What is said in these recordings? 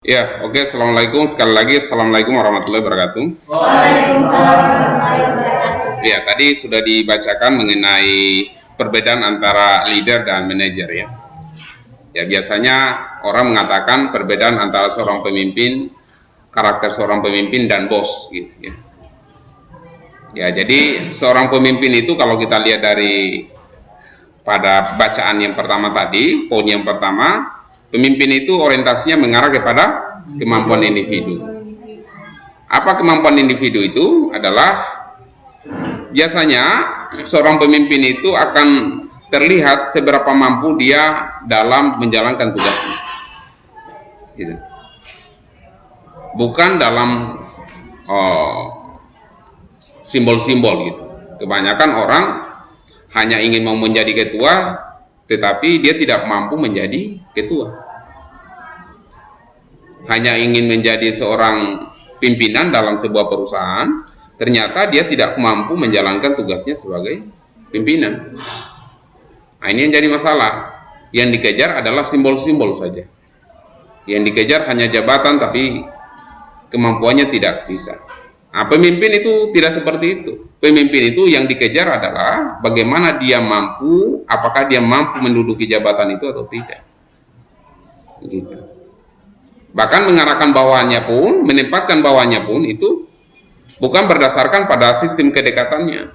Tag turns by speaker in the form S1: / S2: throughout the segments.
S1: Ya, oke. Assalamualaikum. Sekali lagi, Assalamualaikum warahmatullahi wabarakatuh.
S2: Waalaikumsalam warahmatullahi wabarakatuh.
S1: Ya, tadi sudah dibacakan mengenai perbedaan antara leader dan manajer ya. Ya, biasanya orang mengatakan perbedaan antara seorang pemimpin, karakter seorang pemimpin dan bos gitu ya. Ya, jadi seorang pemimpin itu kalau kita lihat dari pada bacaan yang pertama tadi, poin yang pertama, pemimpin itu orientasinya mengarah kepada kemampuan individu. Apa kemampuan individu itu? Adalah biasanya seorang pemimpin itu akan terlihat seberapa mampu dia dalam menjalankan tugasnya. Gitu. Bukan dalam simbol-simbol gitu. Kebanyakan orang hanya ingin mau menjadi ketua, tetapi dia tidak mampu menjadi ketua. Hanya ingin menjadi seorang pimpinan dalam sebuah perusahaan, ternyata dia tidak mampu menjalankan tugasnya sebagai pimpinan. Nah, ini yang jadi masalah. Yang dikejar adalah simbol-simbol saja. Yang dikejar hanya jabatan, tapi kemampuannya tidak bisa. Nah, pemimpin itu tidak seperti itu. Pemimpin itu yang dikejar adalah bagaimana dia mampu, apakah dia mampu menduduki jabatan itu atau tidak. Gitu. Bahkan mengarahkan bawahannya pun, menempatkan bawahannya pun itu bukan berdasarkan pada sistem kedekatannya,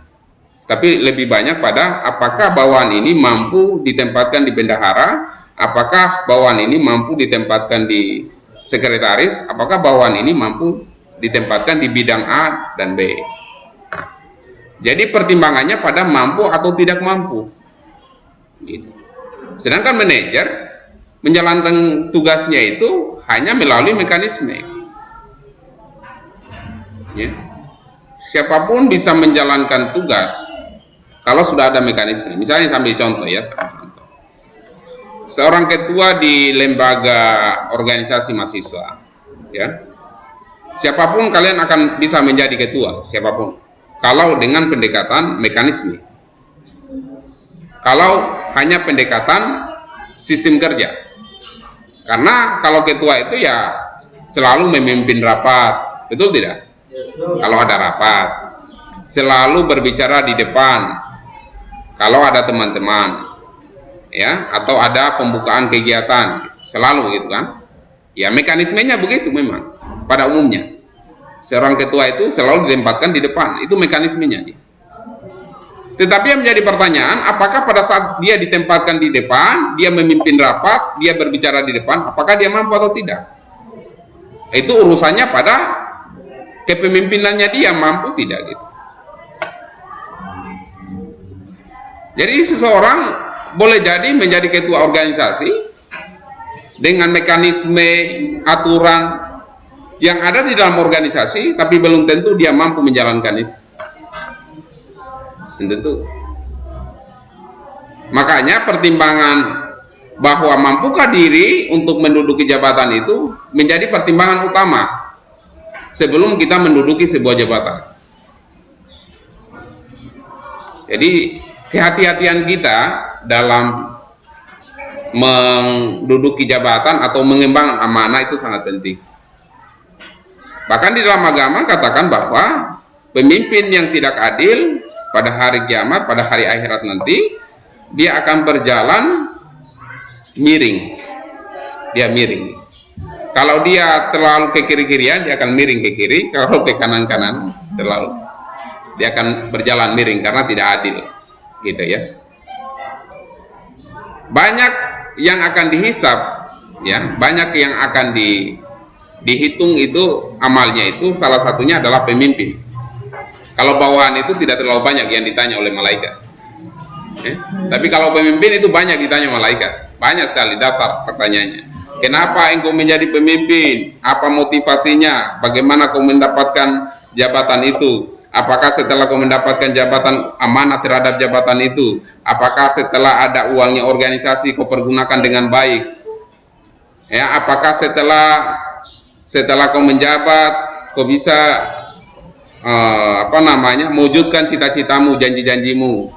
S1: tapi lebih banyak pada apakah bawahan ini mampu ditempatkan di bendahara, apakah bawahan ini mampu ditempatkan di sekretaris, apakah bawahan ini mampu ditempatkan di bidang A dan B. Jadi pertimbangannya pada mampu atau tidak mampu. Gitu. Sedangkan manajer menjalankan tugasnya itu hanya melalui mekanisme. Ya. Siapapun bisa menjalankan tugas kalau sudah ada mekanisme. Misalnya sambil contoh ya, seorang ketua di lembaga organisasi mahasiswa, ya. Siapapun kalian akan bisa menjadi ketua, siapapun. Kalau dengan pendekatan mekanisme. Kalau hanya pendekatan sistem kerja. Karena kalau ketua itu ya selalu memimpin rapat, betul tidak? Kalau ada rapat, selalu berbicara di depan. Kalau ada teman-teman, ya, atau ada pembukaan kegiatan, selalu gitu kan? Ya mekanismenya begitu memang. Pada umumnya, seorang ketua itu selalu ditempatkan di depan, itu mekanismenya. Tetapi yang menjadi pertanyaan, apakah pada saat dia ditempatkan di depan, dia memimpin rapat, dia berbicara di depan, apakah dia mampu atau tidak? Itu urusannya pada kepemimpinannya dia, mampu tidak gitu. Jadi seseorang boleh jadi menjadi ketua organisasi dengan mekanisme aturan yang ada di dalam organisasi, tapi belum tentu dia mampu menjalankan itu. Tentu. Makanya pertimbangan bahwa mampukah diri untuk menduduki jabatan itu menjadi pertimbangan utama sebelum kita menduduki sebuah jabatan. Jadi kehati-hatian kita dalam menduduki jabatan atau mengemban amanah itu sangat penting. Bahkan di dalam agama katakan bahwa pemimpin yang tidak adil pada hari kiamat, pada hari akhirat nanti, dia akan berjalan miring. Dia miring. Kalau dia terlalu ke kiri-kirian, dia akan miring ke kiri. Kalau ke kanan-kanan, terlalu, dia akan berjalan miring karena tidak adil. Gitu ya. Banyak yang akan dihisab, ya, banyak yang akan dihitung itu amalnya itu, salah satunya adalah pemimpin. Kalau bawahan itu tidak terlalu banyak yang ditanya oleh malaikat. Tapi kalau pemimpin itu banyak ditanya malaikat. Banyak sekali dasar pertanyaannya. Kenapa engkau menjadi pemimpin? Apa motivasinya? Bagaimana kau mendapatkan jabatan itu? Apakah setelah kau mendapatkan jabatan amanah terhadap jabatan itu? Apakah setelah ada uangnya organisasi kau pergunakan dengan baik? Ya, apakah setelah kau menjabat kau bisa mewujudkan cita-citamu, janji-janjimu?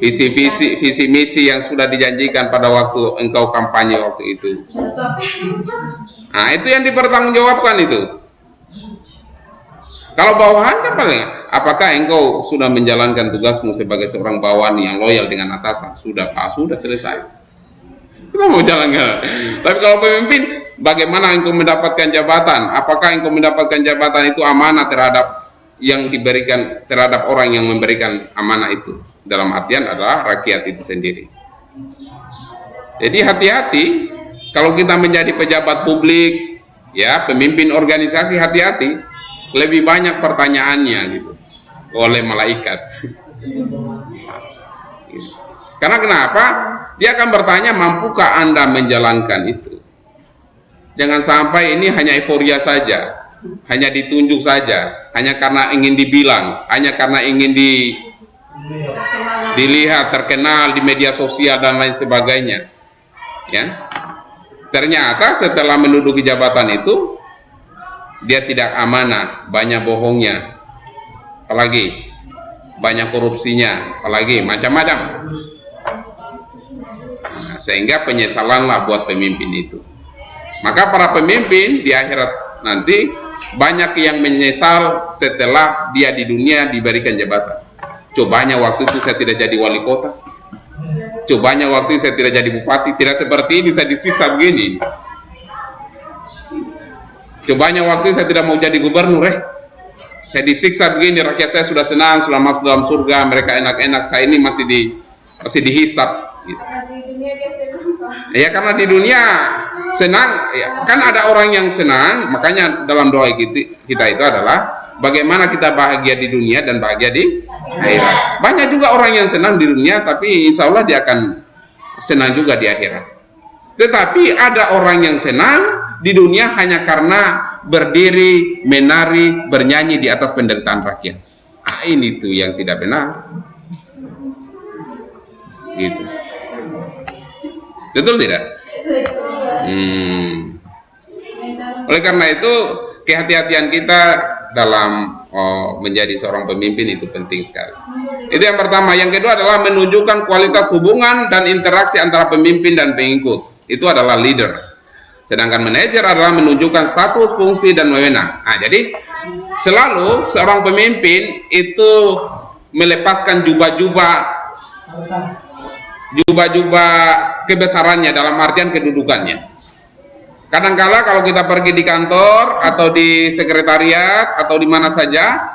S1: visi misi yang sudah dijanjikan pada waktu engkau kampanye waktu itu. Nah, itu yang dipertanggungjawabkan itu. Kalau bawahan kan paling, apakah engkau sudah menjalankan tugasmu sebagai seorang bawahan yang loyal dengan atasan? Sudah, sudah selesai. Kita mau jalankan. Tapi kalau pemimpin, bagaimana engkau mendapatkan jabatan? Apakah engkau mendapatkan jabatan itu amanah terhadap yang diberikan, terhadap orang yang memberikan amanah itu? Dalam artian adalah rakyat itu sendiri. Jadi hati-hati kalau kita menjadi pejabat publik, ya, pemimpin organisasi, hati-hati. Lebih banyak pertanyaannya gitu oleh malaikat. Karena kenapa? Dia akan bertanya, mampukah Anda menjalankan itu? Jangan sampai ini hanya euforia saja, hanya ditunjuk saja, hanya karena ingin dibilang, hanya karena ingin dilihat, terkenal di media sosial dan lain sebagainya. Ya, ternyata setelah menduduki jabatan itu dia tidak amanah, banyak bohongnya, apalagi banyak korupsinya, apalagi macam-macam. Nah, sehingga penyesalanlah buat pemimpin itu. Maka para pemimpin di akhirat nanti banyak yang menyesal setelah dia di dunia diberikan jabatan. Cobanya waktu itu saya tidak jadi wali kota, cobanya waktu itu saya tidak jadi bupati, tidak seperti ini saya disiksa begini. Cobanya waktu saya tidak mau jadi gubernur, saya disiksa begini, rakyat saya sudah senang, sudah masuk dalam surga, mereka enak-enak, saya ini masih dihisap. Gitu. Ya karena di dunia senang, ya, kan ada orang yang senang, makanya dalam doa kita itu adalah bagaimana kita bahagia di dunia dan bahagia di akhirat. Banyak juga orang yang senang di dunia, tapi insya Allah dia akan senang juga di akhirat. Tetapi ada orang yang senang di dunia hanya karena berdiri, menari, bernyanyi di atas penderitaan rakyat. Ini tuh yang tidak benar. Gitu. Betul tidak? Oleh karena itu, kehati-hatian kita dalam menjadi seorang pemimpin itu penting sekali. Itu yang pertama. Yang kedua adalah menunjukkan kualitas hubungan dan interaksi antara pemimpin dan pengikut. Itu adalah leader. Sedangkan manajer adalah menunjukkan status, fungsi, dan wewenang. Nah, jadi selalu seorang pemimpin itu melepaskan jubah-jubah kebesarannya dalam artian kedudukannya. Kadangkala kalau kita pergi di kantor atau di sekretariat atau di mana saja,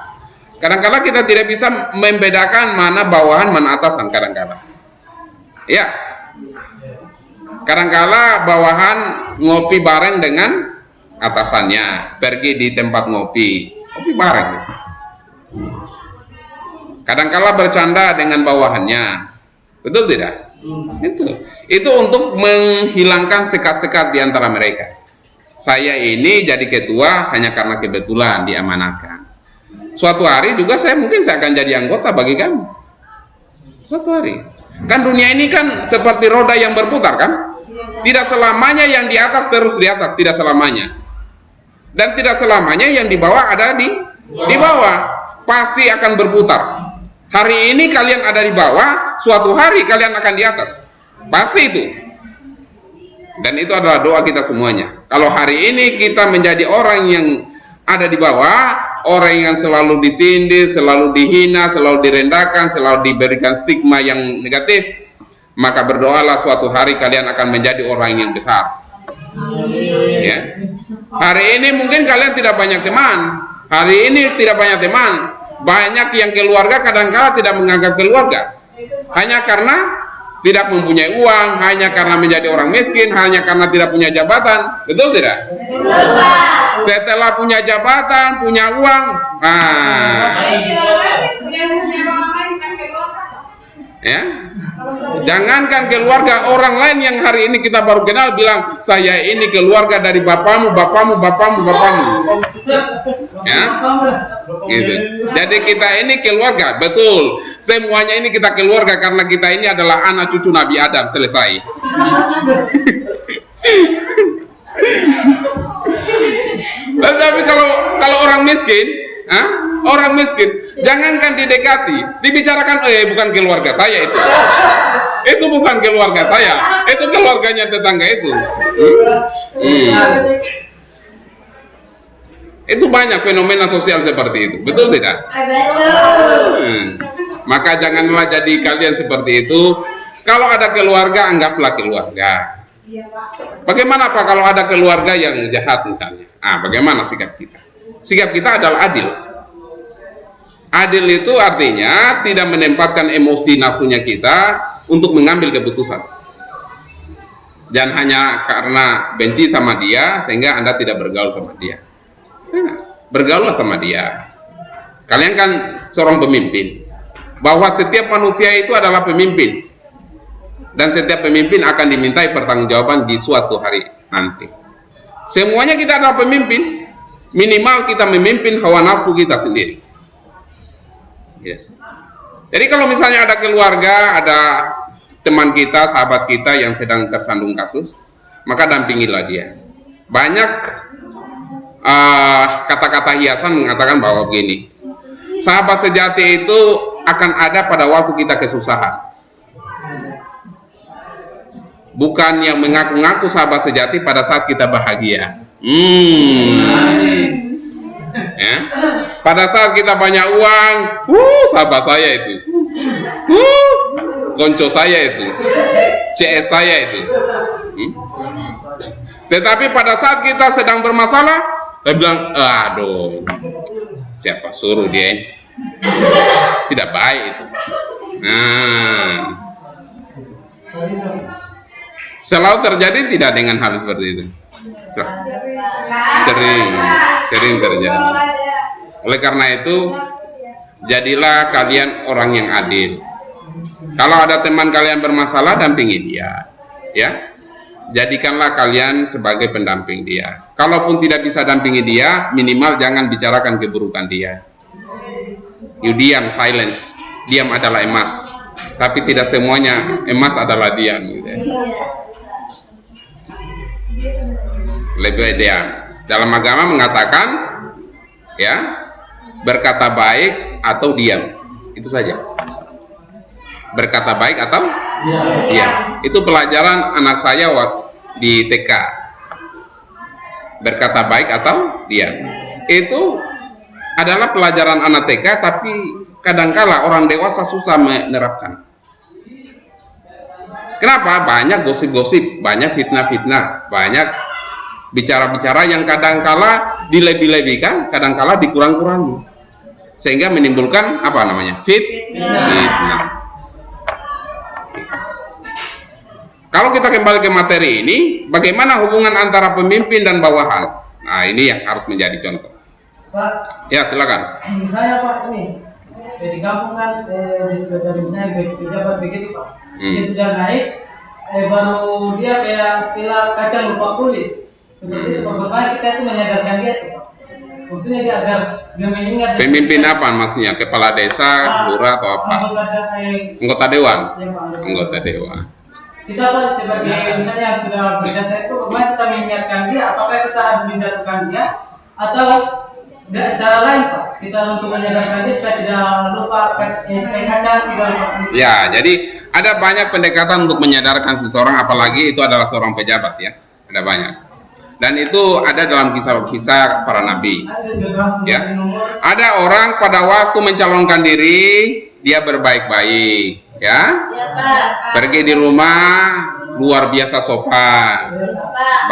S1: kadangkala kita tidak bisa membedakan mana bawahan, mana atasan kadangkala. Ya. Kadangkala bawahan ngopi bareng dengan atasannya, pergi di tempat ngopi bareng. Kadangkala bercanda dengan bawahannya, betul tidak? Itu untuk menghilangkan sekat-sekat di antara mereka. Saya ini jadi ketua hanya karena kebetulan diamanahkan. Suatu hari juga saya akan jadi anggota bagi kamu. Suatu hari. Kan dunia ini kan seperti roda yang berputar kan? Tidak selamanya yang di atas terus di atas, tidak selamanya. Dan tidak selamanya yang di bawah ada di bawah. Pasti akan berputar. Hari ini kalian ada di bawah, suatu hari kalian akan di atas. Pasti itu. Dan itu adalah doa kita semuanya. Kalau hari ini kita menjadi orang yang ada di bawah, orang yang selalu disindir, selalu dihina, selalu direndahkan, selalu diberikan stigma yang negatif, maka berdoalah suatu hari kalian akan menjadi orang yang besar. Ya. Hari ini mungkin kalian tidak banyak teman. Hari ini tidak banyak teman. Banyak yang keluarga kadang-kala tidak menganggap keluarga. Hanya karena tidak mempunyai uang, hanya karena menjadi orang miskin, hanya karena tidak punya jabatan. Betul tidak? Setelah punya jabatan, punya uang, ya, jangankan keluarga, orang lain yang hari ini kita baru kenal bilang saya ini keluarga dari bapamu, ya, gitu. Jadi kita ini keluarga, betul. Semuanya ini kita keluarga karena kita ini adalah anak cucu Nabi Adam. Selesai. Tapi kalau orang miskin, Hah? Orang miskin, jangankan didekati, dibicarakan, bukan keluarga saya itu. Itu bukan keluarga saya, itu keluarganya tetangga itu. Itu banyak fenomena sosial seperti itu, betul tidak? Maka janganlah jadi kalian seperti itu. Kalau ada keluarga, anggaplah keluarga. Bagaimana Pak kalau ada keluarga yang jahat misalnya? Bagaimana sikap kita? Sikap kita adalah adil. Adil itu artinya tidak menempatkan emosi nafsunya kita untuk mengambil keputusan. Jangan hanya karena benci sama dia sehingga Anda tidak bergaul sama dia. Bergaullah sama dia. Kalian kan seorang pemimpin. Bahwa setiap manusia itu adalah pemimpin. Dan setiap pemimpin akan dimintai pertanggungjawaban di suatu hari nanti. Semuanya kita adalah pemimpin. Minimal kita memimpin hawa nafsu kita sendiri. Ya. Jadi kalau misalnya ada keluarga, ada teman kita, sahabat kita yang sedang tersandung kasus, maka dampingilah dia. Banyak kata-kata hiasan mengatakan bahwa begini, sahabat sejati itu akan ada pada waktu kita kesusahan. Bukan yang mengaku-ngaku sahabat sejati pada saat kita bahagia. Ya. Pada saat kita banyak uang, sahabat saya itu, konco saya itu, CS saya itu. Tetapi pada saat kita sedang bermasalah, dia bilang, aduh, siapa suruh dia? Tidak baik itu. Selalu terjadi tidak dengan hal seperti itu? Sering terjadi. Oleh karena itu, jadilah kalian orang yang adil. Kalau ada teman kalian bermasalah, dampingi dia, ya. Jadikanlah kalian sebagai pendamping dia. Kalaupun tidak bisa dampingi dia, minimal jangan bicarakan keburukan dia. You diam, silence. Diam adalah emas. Tapi tidak semuanya emas adalah diam. Gitu. Lebih baik diam. Dalam agama mengatakan, ya, berkata baik atau diam. Itu saja. Berkata baik atau diam. Itu pelajaran anak saya di TK. Berkata baik atau diam. Itu adalah pelajaran anak TK, tapi kadangkala orang dewasa susah menerapkan. Kenapa? Banyak gosip-gosip, banyak fitnah-fitnah, banyak bicara-bicara yang kadangkala dilebih-lebihkan, kadangkala dikurang-kurangi, sehingga menimbulkan apa namanya? Fitnah. Kalau kita kembali ke materi ini, bagaimana hubungan antara pemimpin dan bawahan? Nah, ini yang harus menjadi contoh.
S3: Pak,
S1: Ya, silakan.
S3: saya Pak ini di kampung kan dia sudah dari misalnya pejabat begitu Pak. Dia sudah naik, baru dia kayak istilah kaca lupa kulit. Seperti itu Pak, kita itu menyadarkan dia tuh Pak. Maksudnya dia agar dia mengingat.
S1: Pemimpin apa maksudnya? Kepala desa, lurah atau apa? Anggota dewan. Anggota dewan.
S3: Kita Pak sebagai misalnya yang sudah berjasa itu, bagaimana kita mengingatkan dia? Apakah kita harus menjatuhkan dia atau cara lain Pak? Kita untuk menyadarkan dia supaya tidak lupa kaca tidak lupa.
S1: Ya, jadi ada banyak pendekatan untuk menyadarkan seseorang, apalagi itu adalah seorang pejabat ya. Ada banyak. Dan itu ada dalam kisah-kisah para nabi. Ya. Ada orang pada waktu mencalonkan diri, dia berbaik-baik, ya. Pergi di rumah luar biasa sopan.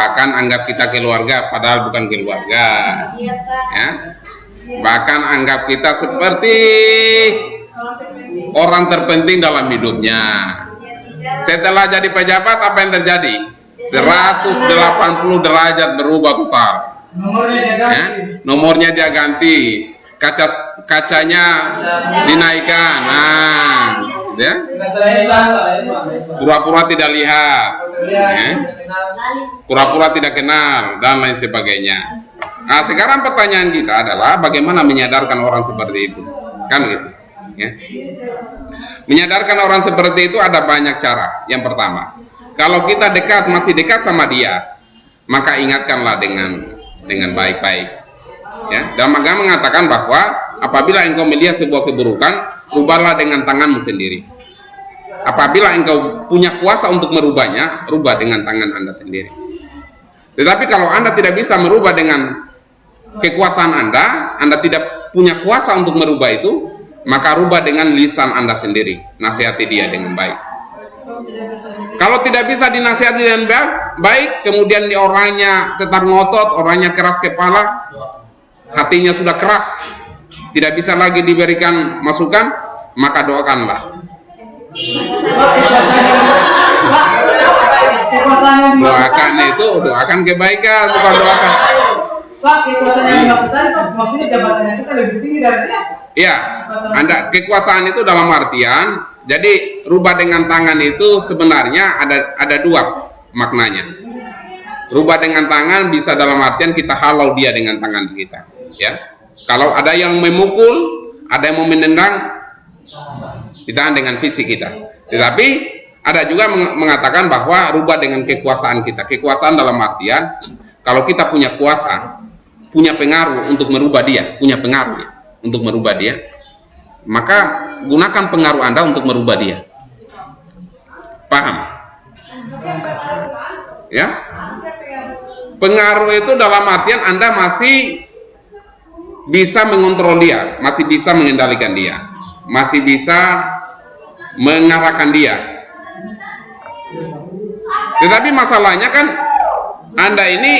S1: Bahkan anggap kita keluarga padahal bukan keluarga. Ya. Bahkan anggap kita seperti orang terpenting dalam hidupnya. Setelah jadi pejabat, apa yang terjadi? 180 derajat berubah total. Nomornya dia ganti, kacanya dinaikkan, ya. Pura-pura tidak lihat, pura-pura tidak kenal, dan lain sebagainya. Nah, sekarang pertanyaan kita adalah bagaimana menyadarkan orang seperti itu, kan gitu, ya. Menyadarkan orang seperti itu ada banyak cara. Yang pertama, kalau kita masih dekat sama dia, maka ingatkanlah dengan baik-baik. Ya, dalam agama mengatakan bahwa apabila engkau melihat sebuah keburukan, rubahlah dengan tanganmu sendiri. Apabila engkau punya kuasa untuk merubahnya, rubah dengan tangan Anda sendiri. Tetapi kalau Anda tidak bisa merubah dengan kekuasaan Anda tidak punya kuasa untuk merubah itu, maka rubah dengan lisan Anda sendiri. Nasihati dia dengan baik. Kalau tidak bisa dinasihati dengan baik, kemudian orangnya tetap ngotot, orangnya keras kepala, hatinya sudah keras, tidak bisa lagi diberikan masukan, maka doakanlah. Doakan kebaikan, bukan doakan.
S3: Pak, kekuasaan yang dimaksudkan maksudnya jabatannya kita lebih tinggi dari dia.
S1: Iya, kekuasaan itu dalam artian, jadi rubah dengan tangan itu sebenarnya ada dua maknanya. Rubah dengan tangan bisa dalam artian kita halau dia dengan tangan kita, ya. Kalau ada yang memukul, ada yang mau menendang, ditahan dengan fisik kita. Tetapi ada juga mengatakan bahwa rubah dengan kekuasaan kita. Kekuasaan dalam artian kalau kita punya kuasa, punya pengaruh untuk merubah dia, punya pengaruh ya, untuk merubah dia, maka gunakan pengaruh Anda untuk merubah dia. Paham? Ya? Pengaruh itu dalam artian Anda masih bisa mengontrol dia, masih bisa mengendalikan dia, masih bisa mengarahkan dia. Tetapi masalahnya kan Anda ini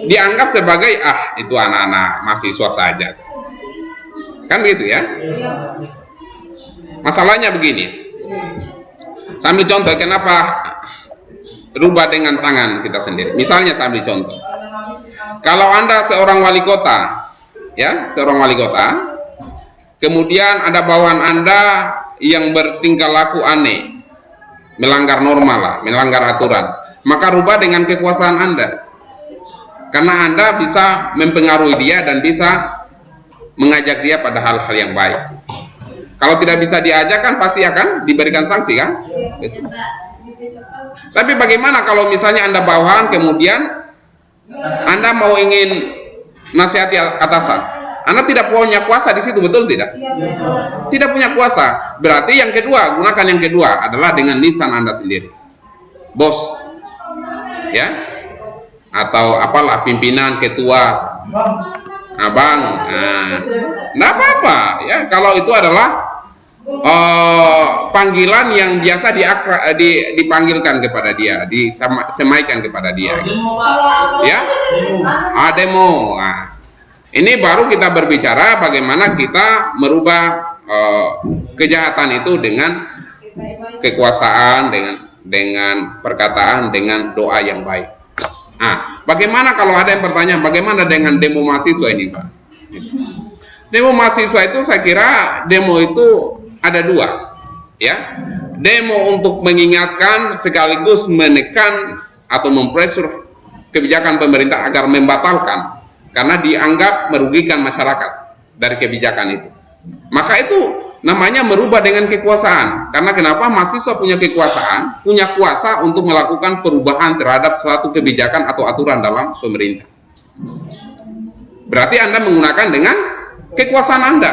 S1: dianggap sebagai itu anak-anak mahasiswa saja, kan gitu ya. Masalahnya begini, saya ambil contoh kenapa rubah dengan tangan kita sendiri. Misalnya saya ambil contoh, kalau Anda seorang wali kota, ya, seorang wali kota, kemudian ada bawahan Anda yang bertingkah laku aneh, melanggar normal lah, melanggar aturan, maka rubah dengan kekuasaan Anda. Karena Anda bisa mempengaruhi dia dan bisa mengajak dia pada hal-hal yang baik. Kalau tidak bisa diajak kan pasti akan diberikan sanksi kan? Gitu. Tapi bagaimana kalau misalnya Anda bawahan kemudian Anda mau ingin nasihati atasan, Anda tidak punya kuasa di situ, betul tidak? Tidak punya kuasa. Berarti yang kedua, gunakan yang kedua adalah dengan lisan Anda sendiri. Bos, ya? Atau apalah, pimpinan, ketua, abang, nggak apa-apa ya. Kalau itu adalah panggilan yang biasa dipanggilkan kepada dia, disemaikan kepada dia, ya, demo. Nah, ini baru kita berbicara bagaimana kita merubah kejahatan itu dengan kekuasaan, dengan perkataan, dengan doa yang baik. Nah, bagaimana kalau ada yang bertanya, bagaimana dengan demo mahasiswa ini, Pak? Demo mahasiswa itu saya kira demo itu ada dua, ya. Demo untuk mengingatkan sekaligus menekan atau mempressure kebijakan pemerintah agar membatalkan karena dianggap merugikan masyarakat dari kebijakan itu. Maka itu namanya merubah dengan kekuasaan. Karena kenapa? Mahasiswa punya kekuasaan, punya kuasa untuk melakukan perubahan terhadap suatu kebijakan atau aturan dalam pemerintah. Berarti Anda menggunakan dengan kekuasaan Anda.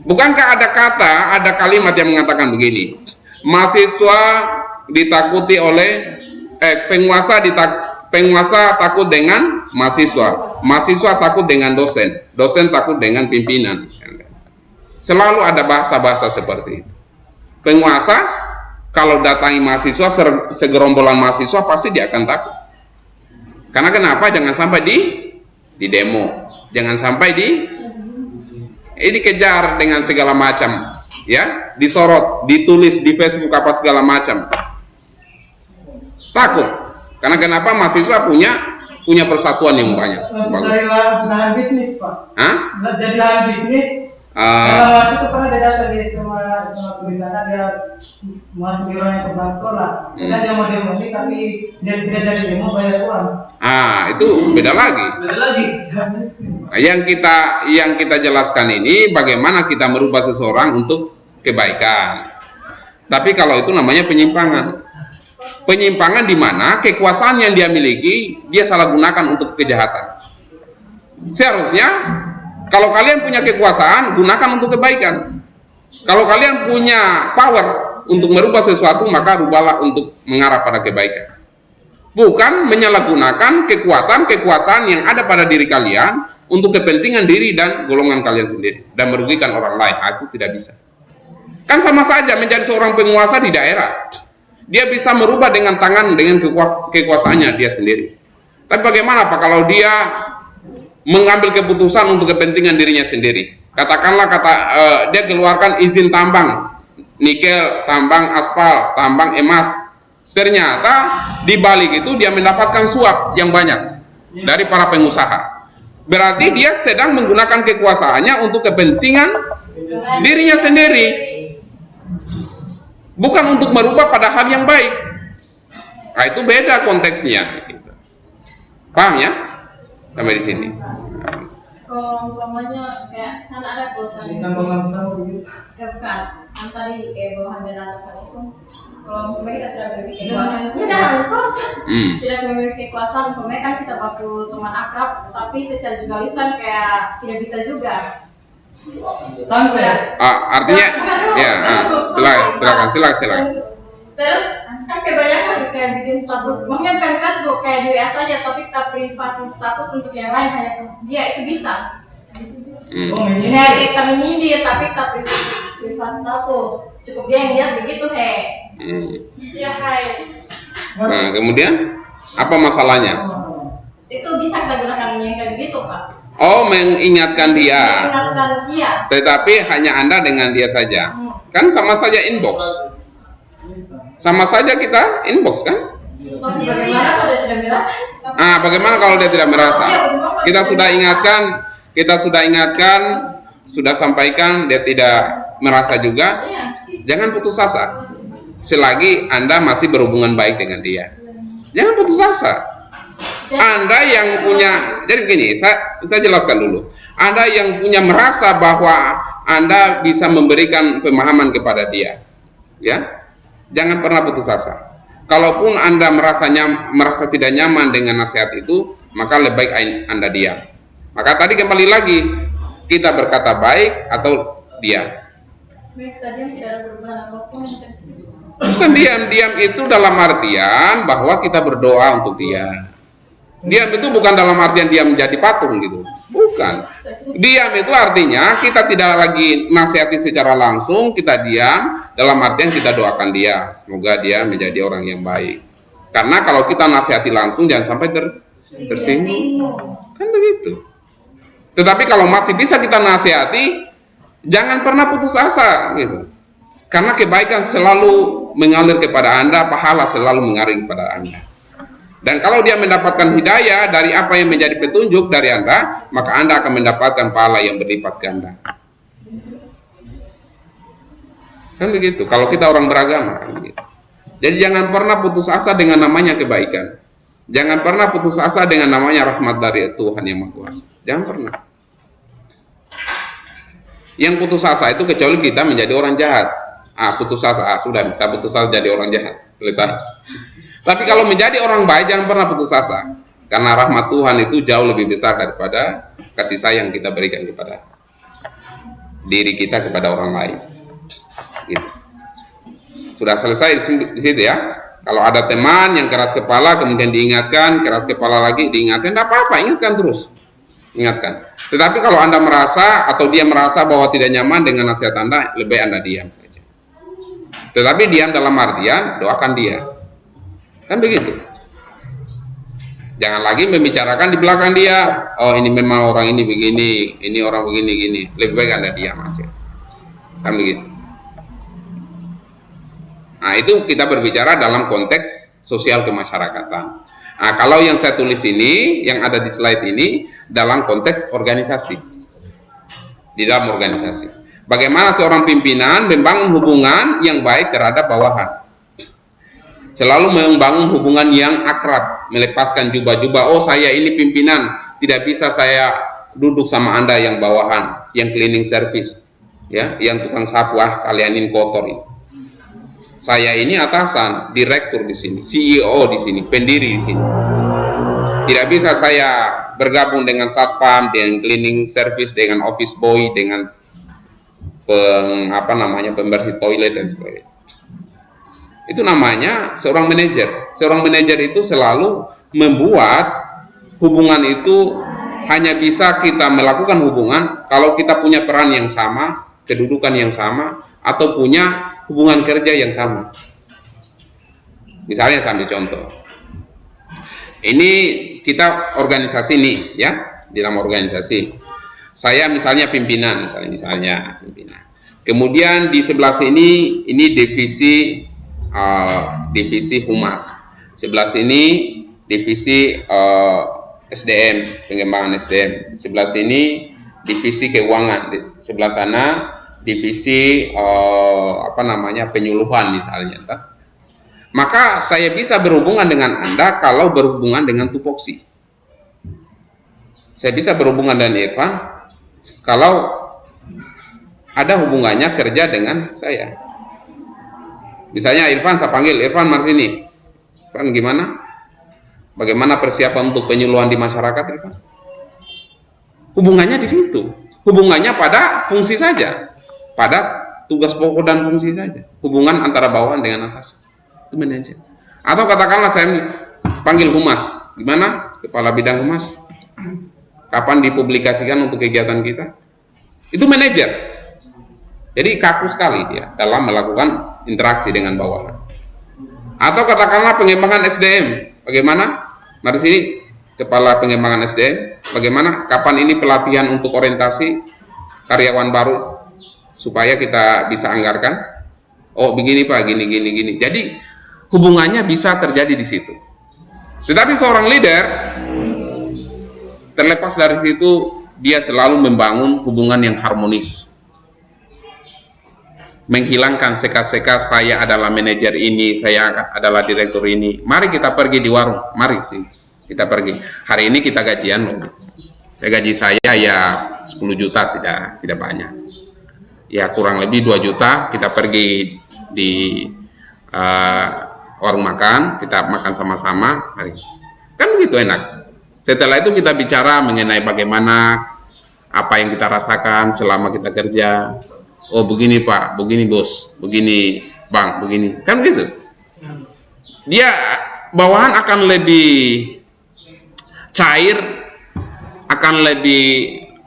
S1: Bukankah ada kalimat yang mengatakan begini, mahasiswa ditakuti oleh penguasa takut dengan mahasiswa, mahasiswa takut dengan dosen, dosen takut dengan pimpinan. Selalu ada bahasa-bahasa seperti itu. Penguasa kalau datangi mahasiswa, segerombolan mahasiswa pasti dia akan takut. Karena kenapa? Jangan sampai di demo, jangan sampai dikejar dengan segala macam, ya, disorot, ditulis di Facebook apa segala macam. Takut. Karena kenapa? Mahasiswa punya persatuan yang banyak.
S3: Dari lahan bisnis, Pak.
S1: Hah?
S3: Jadi lahan bisnis. Kalau mahasiswa pernah dia datang di semua tulisan dia masuk di orang yang pernah sekolah. Dia mau demo ini tapi dia tidak jadi demo bayar uang.
S1: Itu beda lagi.
S3: Beda lagi.
S1: Yang kita jelaskan ini bagaimana kita merubah seseorang untuk kebaikan. Tapi kalau itu namanya penyimpangan. Penyimpangan di mana kekuasaan yang dia miliki dia salah gunakan untuk kejahatan. Seharusnya kalau kalian punya kekuasaan, gunakan untuk kebaikan. Kalau kalian punya power untuk merubah sesuatu, maka rubahlah untuk mengarah pada kebaikan. Bukan menyalahgunakan kekuasaan yang ada pada diri kalian untuk kepentingan diri dan golongan kalian sendiri dan merugikan orang lain. Itu tidak bisa. Kan sama saja menjadi seorang penguasa di daerah. Dia bisa merubah dengan tangan, dengan kekuasaannya dia sendiri. Tapi bagaimana Pak kalau dia mengambil keputusan untuk kepentingan dirinya sendiri? Katakanlah dia keluarkan izin tambang nikel, tambang aspal, tambang emas. Ternyata di balik itu dia mendapatkan suap yang banyak dari para pengusaha. Berarti dia sedang menggunakan kekuasaannya untuk kepentingan dirinya sendiri, bukan untuk merubah pada hal yang baik. Nah, itu beda konteksnya. Paham ya? Sampai di sini.
S2: Kalau umpamanya kayak kan ada perusahaan
S3: Di tambangan besar begitu.
S2: bukan kan tadi kayak bawahan dan atasan itu kalau umpamanya kita tidak memiliki kekuasaan tidak memiliki kekuasaan umpamanya kan kita baku teman akrab tapi secara juga lisan kayak tidak bisa juga
S3: Sampai.
S1: Artinya ya, silakan.
S2: Terus kan kebanyakan kayak bikin status, mungkin bukan Facebook kayak di WA saja, tapi kita privasi status untuk yang lain hanya khusus dia itu bisa. Kayak kita menyindir, tapi kita privasi status, cukup dia yang lihat begitu Ya
S1: Nah, kemudian apa masalahnya?
S2: Itu bisa kita gunakan yang kayak begitu Pak.
S1: Oh, mengingatkan dia.
S2: Mengingatkan dia.
S1: Tetapi hanya Anda dengan dia saja. Kan sama saja inbox. Sama saja kita inbox kan?
S2: Bagaimana kalau dia tidak merasa?
S1: Bagaimana kalau dia tidak merasa? Kita sudah ingatkan, sudah sampaikan, dia tidak merasa juga. Jangan putus asa. Selagi Anda masih berhubungan baik dengan dia, jangan putus asa. Anda yang punya, jadi begini, saya jelaskan dulu. Anda yang punya merasa bahwa Anda bisa memberikan pemahaman kepada dia, ya. Jangan pernah putus asa. Kalaupun Anda merasa tidak nyaman dengan nasihat itu, maka lebih baik Anda diam. Maka tadi kembali lagi, kita berkata baik atau diam. Bukan diam itu dalam artian bahwa kita berdoa untuk dia. Diam itu bukan dalam artian dia menjadi patung gitu. Bukan. Diam itu artinya kita tidak lagi nasihati secara langsung, kita diam dalam artian kita doakan dia. Semoga dia menjadi orang yang baik. Karena kalau kita nasihati langsung jangan sampai tersinggung. Kan begitu. Tetapi kalau masih bisa kita nasihati, jangan pernah putus asa gitu. Karena kebaikan selalu mengalir kepada Anda, pahala selalu mengalir kepada Anda. Dan kalau dia mendapatkan hidayah dari apa yang menjadi petunjuk dari Anda, maka Anda akan mendapatkan pahala yang berlipat ganda. Kan begitu, kalau kita orang beragama kan begitu. Jadi jangan pernah putus asa dengan namanya kebaikan. Jangan pernah putus asa dengan namanya rahmat dari Tuhan Yang Maha Kuasa. Jangan pernah. Yang putus asa itu kecuali kita menjadi orang jahat. Putus asa, sudah bisa putus asa jadi orang jahat. Selesai. Tapi kalau menjadi orang baik jangan pernah putus asa. Karena rahmat Tuhan itu jauh lebih besar daripada kasih sayang kita berikan kepada diri kita kepada orang lain. Gitu. Sudah selesai di situ ya. Kalau ada teman yang keras kepala kemudian diingatkan, keras kepala lagi diingatkan, tidak apa-apa, ingatkan terus. Ingatkan. Tetapi kalau Anda merasa atau dia merasa bahwa tidak nyaman dengan nasihat Anda, lebih Anda diam saja. Tetapi diam dalam artian doakan dia. Kan begitu. Jangan lagi membicarakan di belakang dia. Oh, ini memang orang ini begini, ini orang begini gini. Lebih baik Anda diam aja. Kan begitu. Nah, itu kita berbicara dalam konteks sosial kemasyarakatan. Nah, kalau yang saya tulis ini, yang ada di slide ini dalam konteks organisasi. Di dalam organisasi. Bagaimana seorang pimpinan membangun hubungan yang baik terhadap bawahan. Selalu membangun hubungan yang akrab, melepaskan jubah-jubah. Oh, saya ini pimpinan, tidak bisa saya duduk sama Anda yang bawahan, yang cleaning service, ya, yang tukang sapu, kalian ini kotor ini. Saya ini atasan, direktur di sini, CEO di sini, pendiri di sini. Tidak bisa saya bergabung dengan satpam, dengan cleaning service, dengan office boy, dengan pembersih toilet dan sebagainya. Itu namanya seorang manajer. Seorang manajer itu selalu membuat hubungan itu hanya bisa kita melakukan hubungan kalau kita punya peran yang sama, kedudukan yang sama, atau punya hubungan kerja yang sama. Misalnya saya ambil contoh. Ini kita organisasi nih, ya, di dalam organisasi. Saya misalnya pimpinan, misalnya pimpinan. Kemudian di sebelah sini ini divisi humas. Sebelah sini divisi SDM, pengembangan SDM. Sebelah sini divisi keuangan. Sebelah sana divisi penyuluhan misalnya. Maka saya bisa berhubungan dengan Anda kalau berhubungan dengan tupoksi. Saya bisa berhubungan dengan Irfan kalau ada hubungannya kerja dengan saya. Misalnya Irfan, saya panggil, Irfan mari sini. Irfan gimana? Bagaimana persiapan untuk penyuluhan di masyarakat, Irfan? Hubungannya di situ. Hubungannya pada fungsi saja. Pada tugas pokok dan fungsi saja. Hubungan antara bawahan dengan atas. Itu manajer. Atau katakanlah saya panggil humas, gimana kepala bidang humas, kapan dipublikasikan untuk kegiatan kita, itu manajer. Jadi kaku sekali dia dalam melakukan interaksi dengan bawahan. Atau katakanlah pengembangan SDM, bagaimana, mari sini kepala pengembangan SDM, bagaimana kapan ini pelatihan untuk orientasi karyawan baru supaya kita bisa anggarkan. Oh begini Pak, gini. Jadi hubungannya bisa terjadi di situ. Tetapi seorang leader terlepas dari situ, dia selalu membangun hubungan yang harmonis, menghilangkan seka-seka saya adalah manajer ini, saya adalah direktur ini. Mari kita pergi di warung, mari sih kita pergi. Hari ini kita gajian loh. Gaji saya ya 10 juta, tidak banyak. Ya kurang lebih 2 juta kita pergi di warung makan, kita makan sama-sama, mari. Kan begitu enak. Setelah itu kita bicara mengenai bagaimana apa yang kita rasakan selama kita kerja. Oh begini Pak, begini Bos, begini Bang, begini. Kan begitu. Dia bawahan akan lebih cair, akan lebih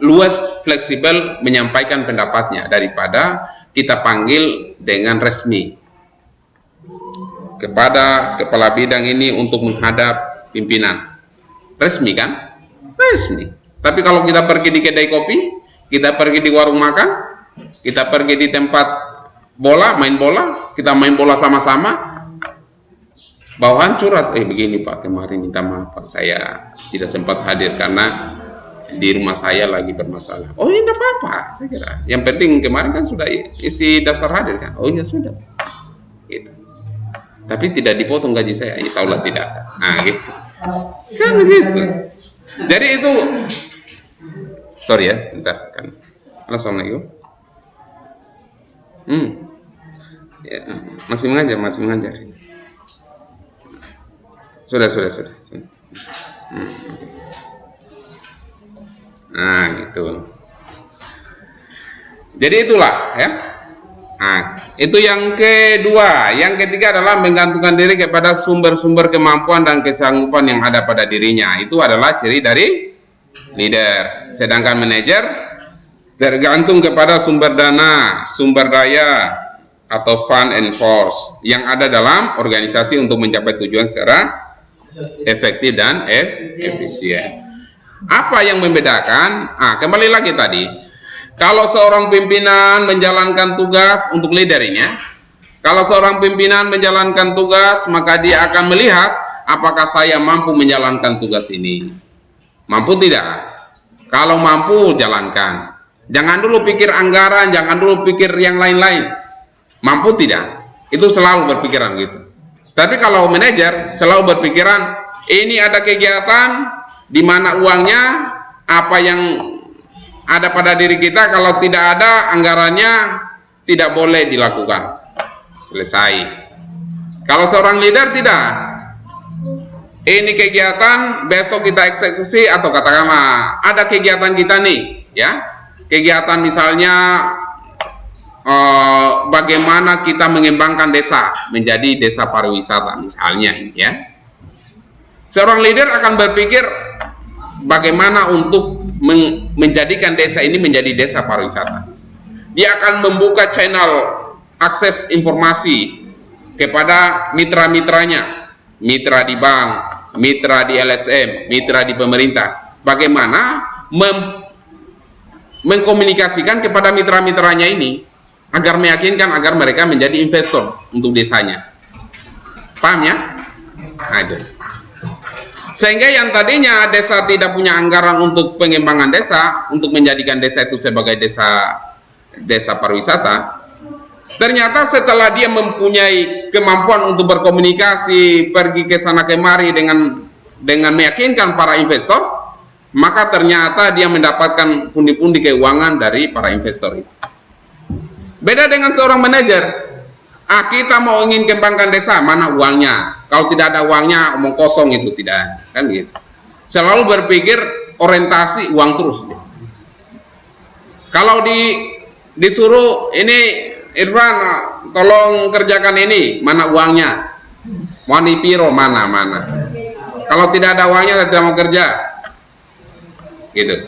S1: luas, fleksibel menyampaikan pendapatnya daripada kita panggil dengan resmi. Kepada kepala bidang ini untuk menghadap pimpinan. Resmi kan? Resmi. Tapi kalau kita pergi di kedai kopi, kita pergi di warung makan, kita pergi di tempat bola, main bola, kita main bola sama-sama, bawahan curhat, begini Pak, kemarin minta maaf Pak, saya tidak sempat hadir karena di rumah saya lagi bermasalah. Oh ya, tidak apa-apa, saya kira. Yang penting kemarin kan sudah isi daftar hadir kan? Oh ya sudah. Gitu. Tapi tidak dipotong gaji saya, insya Allah tidak. Nah gitu. Kan begitu. Jadi itu, sorry ya, bentar kan. Assalamualaikum. Ya, masih mengajar. Sudah. Nah gitu. Jadi itulah ya. Nah, itu yang kedua. Yang ketiga adalah menggantungkan diri kepada sumber-sumber kemampuan dan kesanggupan yang ada pada dirinya. Itu adalah ciri dari leader. Sedangkan manajer tergantung kepada sumber dana, sumber daya, atau fund and force yang ada dalam organisasi untuk mencapai tujuan secara efektif dan efisien. Apa yang membedakan? Kembali lagi tadi. Kalau seorang pimpinan menjalankan tugas untuk leadernya, kalau seorang pimpinan menjalankan tugas, maka dia akan melihat apakah saya mampu menjalankan tugas ini. Mampu tidak? Kalau mampu, jalankan. Jangan dulu pikir anggaran, jangan dulu pikir yang lain-lain. Mampu tidak? Itu selalu berpikiran gitu. Tapi kalau manajer selalu berpikiran, ini ada kegiatan di mana uangnya, apa yang ada pada diri kita, kalau tidak ada anggarannya tidak boleh dilakukan. Selesai. Kalau seorang leader tidak, ini kegiatan besok kita eksekusi, atau katakanlah ada kegiatan kita nih, ya, kegiatan misalnya bagaimana kita mengembangkan desa menjadi desa pariwisata misalnya, ya. Seorang leader akan berpikir bagaimana untuk menjadikan desa ini menjadi desa pariwisata. Dia akan membuka channel akses informasi kepada mitra-mitranya, mitra di bank, mitra di LSM, mitra di pemerintah. Bagaimana mengkomunikasikan kepada mitra-mitranya ini agar meyakinkan agar mereka menjadi investor untuk desanya. Paham ya? Nah, itu. Sehingga yang tadinya desa tidak punya anggaran untuk pengembangan desa, untuk menjadikan desa itu sebagai desa pariwisata, ternyata setelah dia mempunyai kemampuan untuk berkomunikasi, pergi ke sana kemari dengan meyakinkan para investor, maka ternyata dia mendapatkan pundi-pundi keuangan dari para investor itu. Beda dengan seorang manajer. Kita mau ingin kembangkan desa, mana uangnya? Kalau tidak ada uangnya, omong kosong itu, tidak, kan gitu. Selalu berpikir orientasi uang terus. Kalau disuruh ini, Irfan, tolong kerjakan ini, mana uangnya? Wani piro, mana? Kalau tidak ada uangnya, saya tidak mau kerja. Gitu.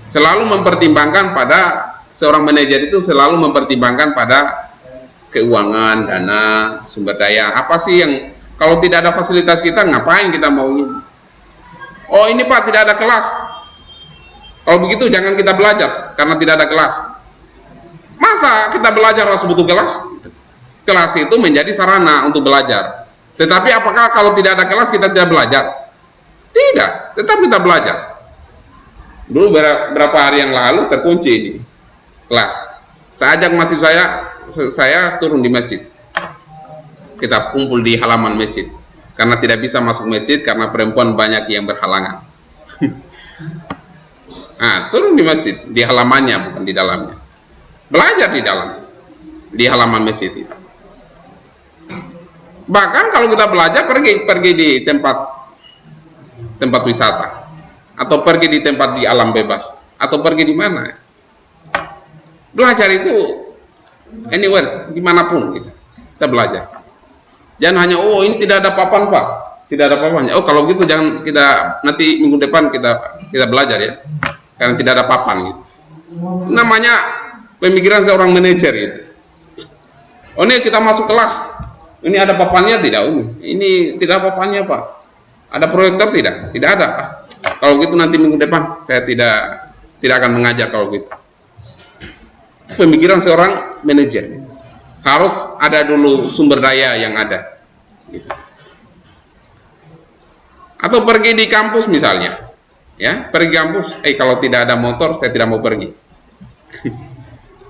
S1: Selalu mempertimbangkan pada seorang manajer itu selalu mempertimbangkan pada keuangan, dana, sumber daya. Apa sih yang kalau tidak ada fasilitas kita, ngapain kita mau ini? Oh, ini Pak, tidak ada kelas. Kalau begitu jangan kita belajar karena tidak ada kelas. Masa kita belajar harus butuh kelas? Kelas itu menjadi sarana untuk belajar. Tetapi apakah kalau tidak ada kelas kita tidak belajar? Tidak, tetap kita belajar. Dulu berapa hari yang lalu terkunci ini kelas. Saya ajak mahasiswa saya turun di masjid. Kita kumpul di halaman masjid. Karena tidak bisa masuk masjid karena perempuan banyak yang berhalangan. Nah, turun di masjid, di halamannya, bukan di dalamnya. Belajar di dalam, di halaman masjid itu. Bahkan kalau kita belajar pergi di tempat wisata, atau pergi di tempat di alam bebas, atau pergi di mana. Belajar itu anywhere, dimanapun kita belajar. Jangan hanya, oh ini tidak ada papan Pak, tidak ada papannya. Oh kalau gitu jangan, kita nanti minggu depan kita belajar ya, karena tidak ada papan gitu. Namanya pemikiran seorang manajer gitu. Oh ini kita masuk kelas, ini ada papannya tidak? Ini tidak ada papannya Pak. Ada proyektor tidak? Tidak ada Pak. Kalau gitu nanti minggu depan saya tidak akan mengajar kalau gitu. Pemikiran seorang manajer harus ada dulu sumber daya yang ada gitu. Atau pergi di kampus misalnya, ya, pergi kampus, kalau tidak ada motor saya tidak mau pergi.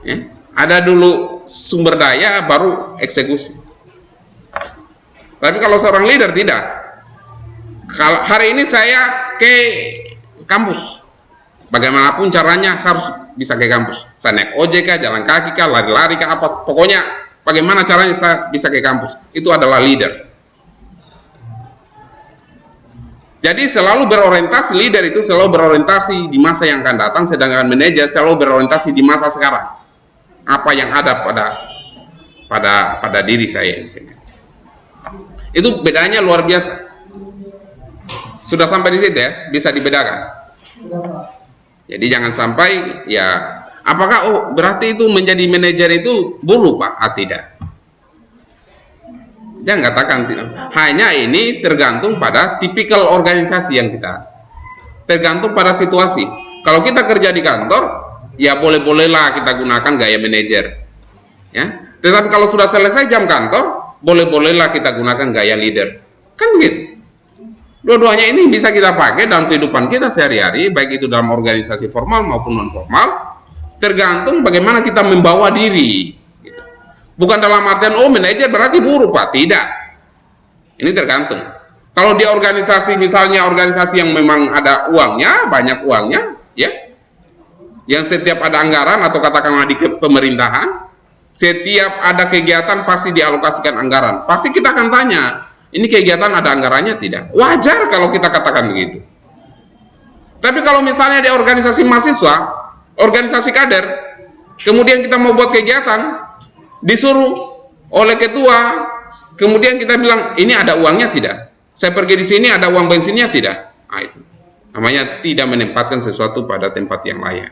S1: Ya, ada dulu sumber daya baru eksekusi. Tapi kalau seorang leader tidak. Kalau hari ini saya ke kampus, bagaimanapun caranya saya harus bisa ke kampus. Saya naik ojek kah, jalan kaki kah, lari-lari kah, apa, pokoknya bagaimana caranya saya bisa ke kampus. Itu adalah leader. Jadi selalu berorientasi, leader itu selalu berorientasi di masa yang akan datang, sedangkan manajer selalu berorientasi di masa sekarang. Apa yang ada pada diri saya di sini. Itu bedanya luar biasa. Sudah sampai di situ ya, bisa dibedakan. Jadi jangan sampai ya, apakah berarti itu menjadi manajer itu buruk Pak? Tidak. Jangan katakan tidak. Hanya ini tergantung pada tipikal organisasi yang kita. Tergantung pada situasi. Kalau kita kerja di kantor, ya boleh-bolehlah kita gunakan gaya manajer. Ya. Tetapi kalau sudah selesai jam kantor, boleh-bolehlah kita gunakan gaya leader. Kan begitu. Dua-duanya ini bisa kita pakai dalam kehidupan kita sehari-hari, baik itu dalam organisasi formal maupun non formal, tergantung bagaimana kita membawa diri. Gitu. Bukan dalam artian manajer berarti buruk Pak, tidak. Ini tergantung. Kalau di organisasi misalnya organisasi yang memang ada uangnya, banyak uangnya, ya, yang setiap ada anggaran atau katakanlah di pemerintahan, setiap ada kegiatan pasti dialokasikan anggaran. Pasti kita akan tanya, ini kegiatan ada anggarannya tidak? Wajar kalau kita katakan begitu. Tapi kalau misalnya di organisasi mahasiswa, organisasi kader, kemudian kita mau buat kegiatan, disuruh oleh ketua, kemudian kita bilang, ini ada uangnya tidak? Saya pergi di sini ada uang bensinnya tidak? Nah, itu namanya tidak menempatkan sesuatu pada tempat yang layak.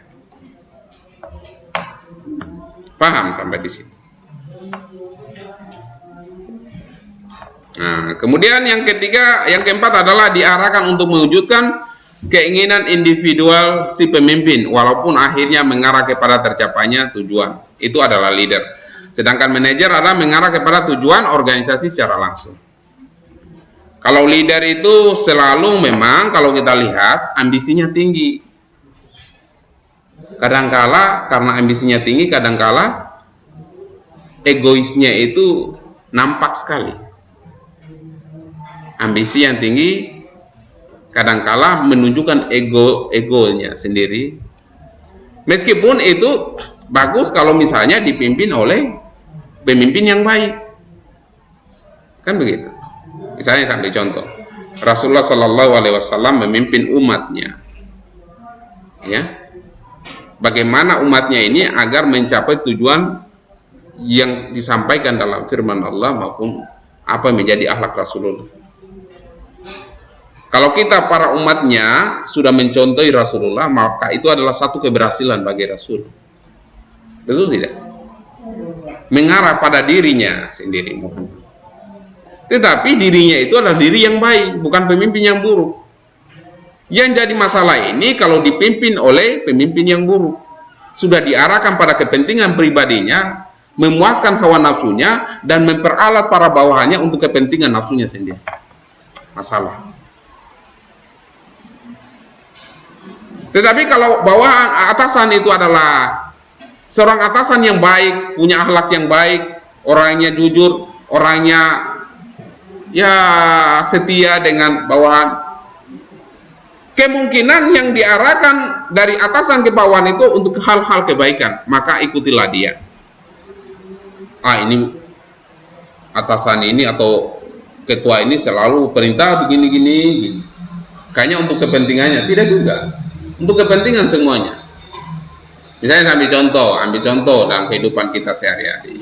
S1: Paham sampai di situ? Nah, kemudian yang ketiga, yang keempat adalah diarahkan untuk mewujudkan keinginan individual si pemimpin, walaupun akhirnya mengarah kepada tercapainya tujuan. Itu adalah leader. Sedangkan manajer adalah mengarah kepada tujuan organisasi secara langsung. Kalau leader itu selalu memang kalau kita lihat ambisinya tinggi. Kadangkala karena ambisinya tinggi, kadangkala egoisnya itu nampak sekali. Ambisi yang tinggi kadangkala menunjukkan egonya sendiri. Meskipun itu bagus kalau misalnya dipimpin oleh pemimpin yang baik. Kan begitu. Misalnya sampai contoh, Rasulullah Shallallahu Alaihi Wasallam memimpin umatnya, ya. Bagaimana umatnya ini agar mencapai tujuan yang disampaikan dalam firman Allah maupun apa yang menjadi akhlak Rasulullah. Kalau kita para umatnya sudah mencontohi Rasulullah, maka itu adalah satu keberhasilan bagi Rasul. Betul tidak? Mengarah pada dirinya sendiri Muhammad. Tetapi dirinya itu adalah diri yang baik, bukan pemimpin yang buruk. Yang jadi masalah ini kalau dipimpin oleh pemimpin yang buruk. Sudah diarahkan pada kepentingan pribadinya, memuaskan hawa nafsunya, dan memperalat para bawahannya untuk kepentingan nafsunya sendiri. Masalah. Tetapi kalau bawahan atasan itu adalah seorang atasan yang baik, punya akhlak yang baik, orangnya jujur, orangnya ya setia dengan bawahan, kemungkinan yang diarahkan dari atasan ke bawahan itu untuk hal-hal kebaikan, maka ikutilah dia. Ini atasan ini atau ketua ini selalu perintah begini-gini, kayaknya untuk kepentingannya, tidak juga. Untuk kepentingan semuanya. Misalnya ambil contoh dalam kehidupan kita sehari-hari,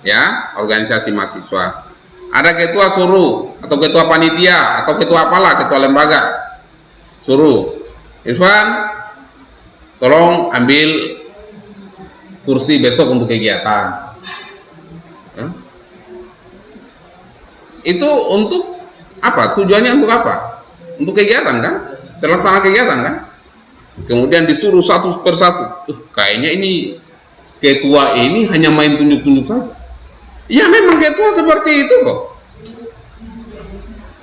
S1: ya, organisasi mahasiswa. Ada ketua suruh atau ketua panitia atau ketua apalah, ketua lembaga suruh, Irfan, tolong ambil kursi besok untuk kegiatan. Itu untuk apa? Tujuannya untuk apa? Untuk kegiatan kan? Terlaksana kegiatan kan? Kemudian disuruh satu persatu. Kayaknya ini ketua ini hanya main tunjuk-tunjuk saja. Ya memang ketua seperti itu kok.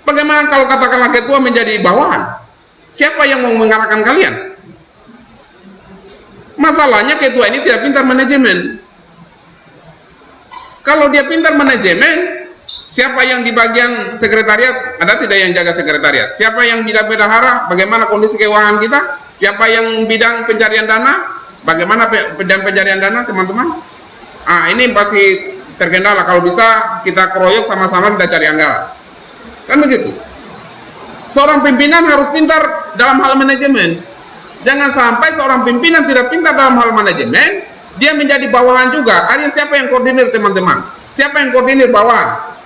S1: Bagaimana kalau katakanlah ketua menjadi bawahan? Siapa yang mau mengarahkan kalian? Masalahnya ketua ini tidak pintar manajemen. Kalau dia pintar manajemen, siapa yang di bagian sekretariat? Ada tidak yang jaga sekretariat? Siapa yang bidang bendahara? Bagaimana kondisi keuangan kita? Siapa yang bidang pencarian dana? Bagaimana bidang pencarian dana, teman-teman? Ini pasti terkendala. Kalau bisa kita keroyok sama-sama, kita cari anggaran. Kan begitu. Seorang pimpinan harus pintar dalam hal manajemen. Jangan sampai seorang pimpinan tidak pintar dalam hal manajemen, dia menjadi bawahan juga. Artinya siapa yang koordinir, teman-teman? Siapa yang koordinir bawahan?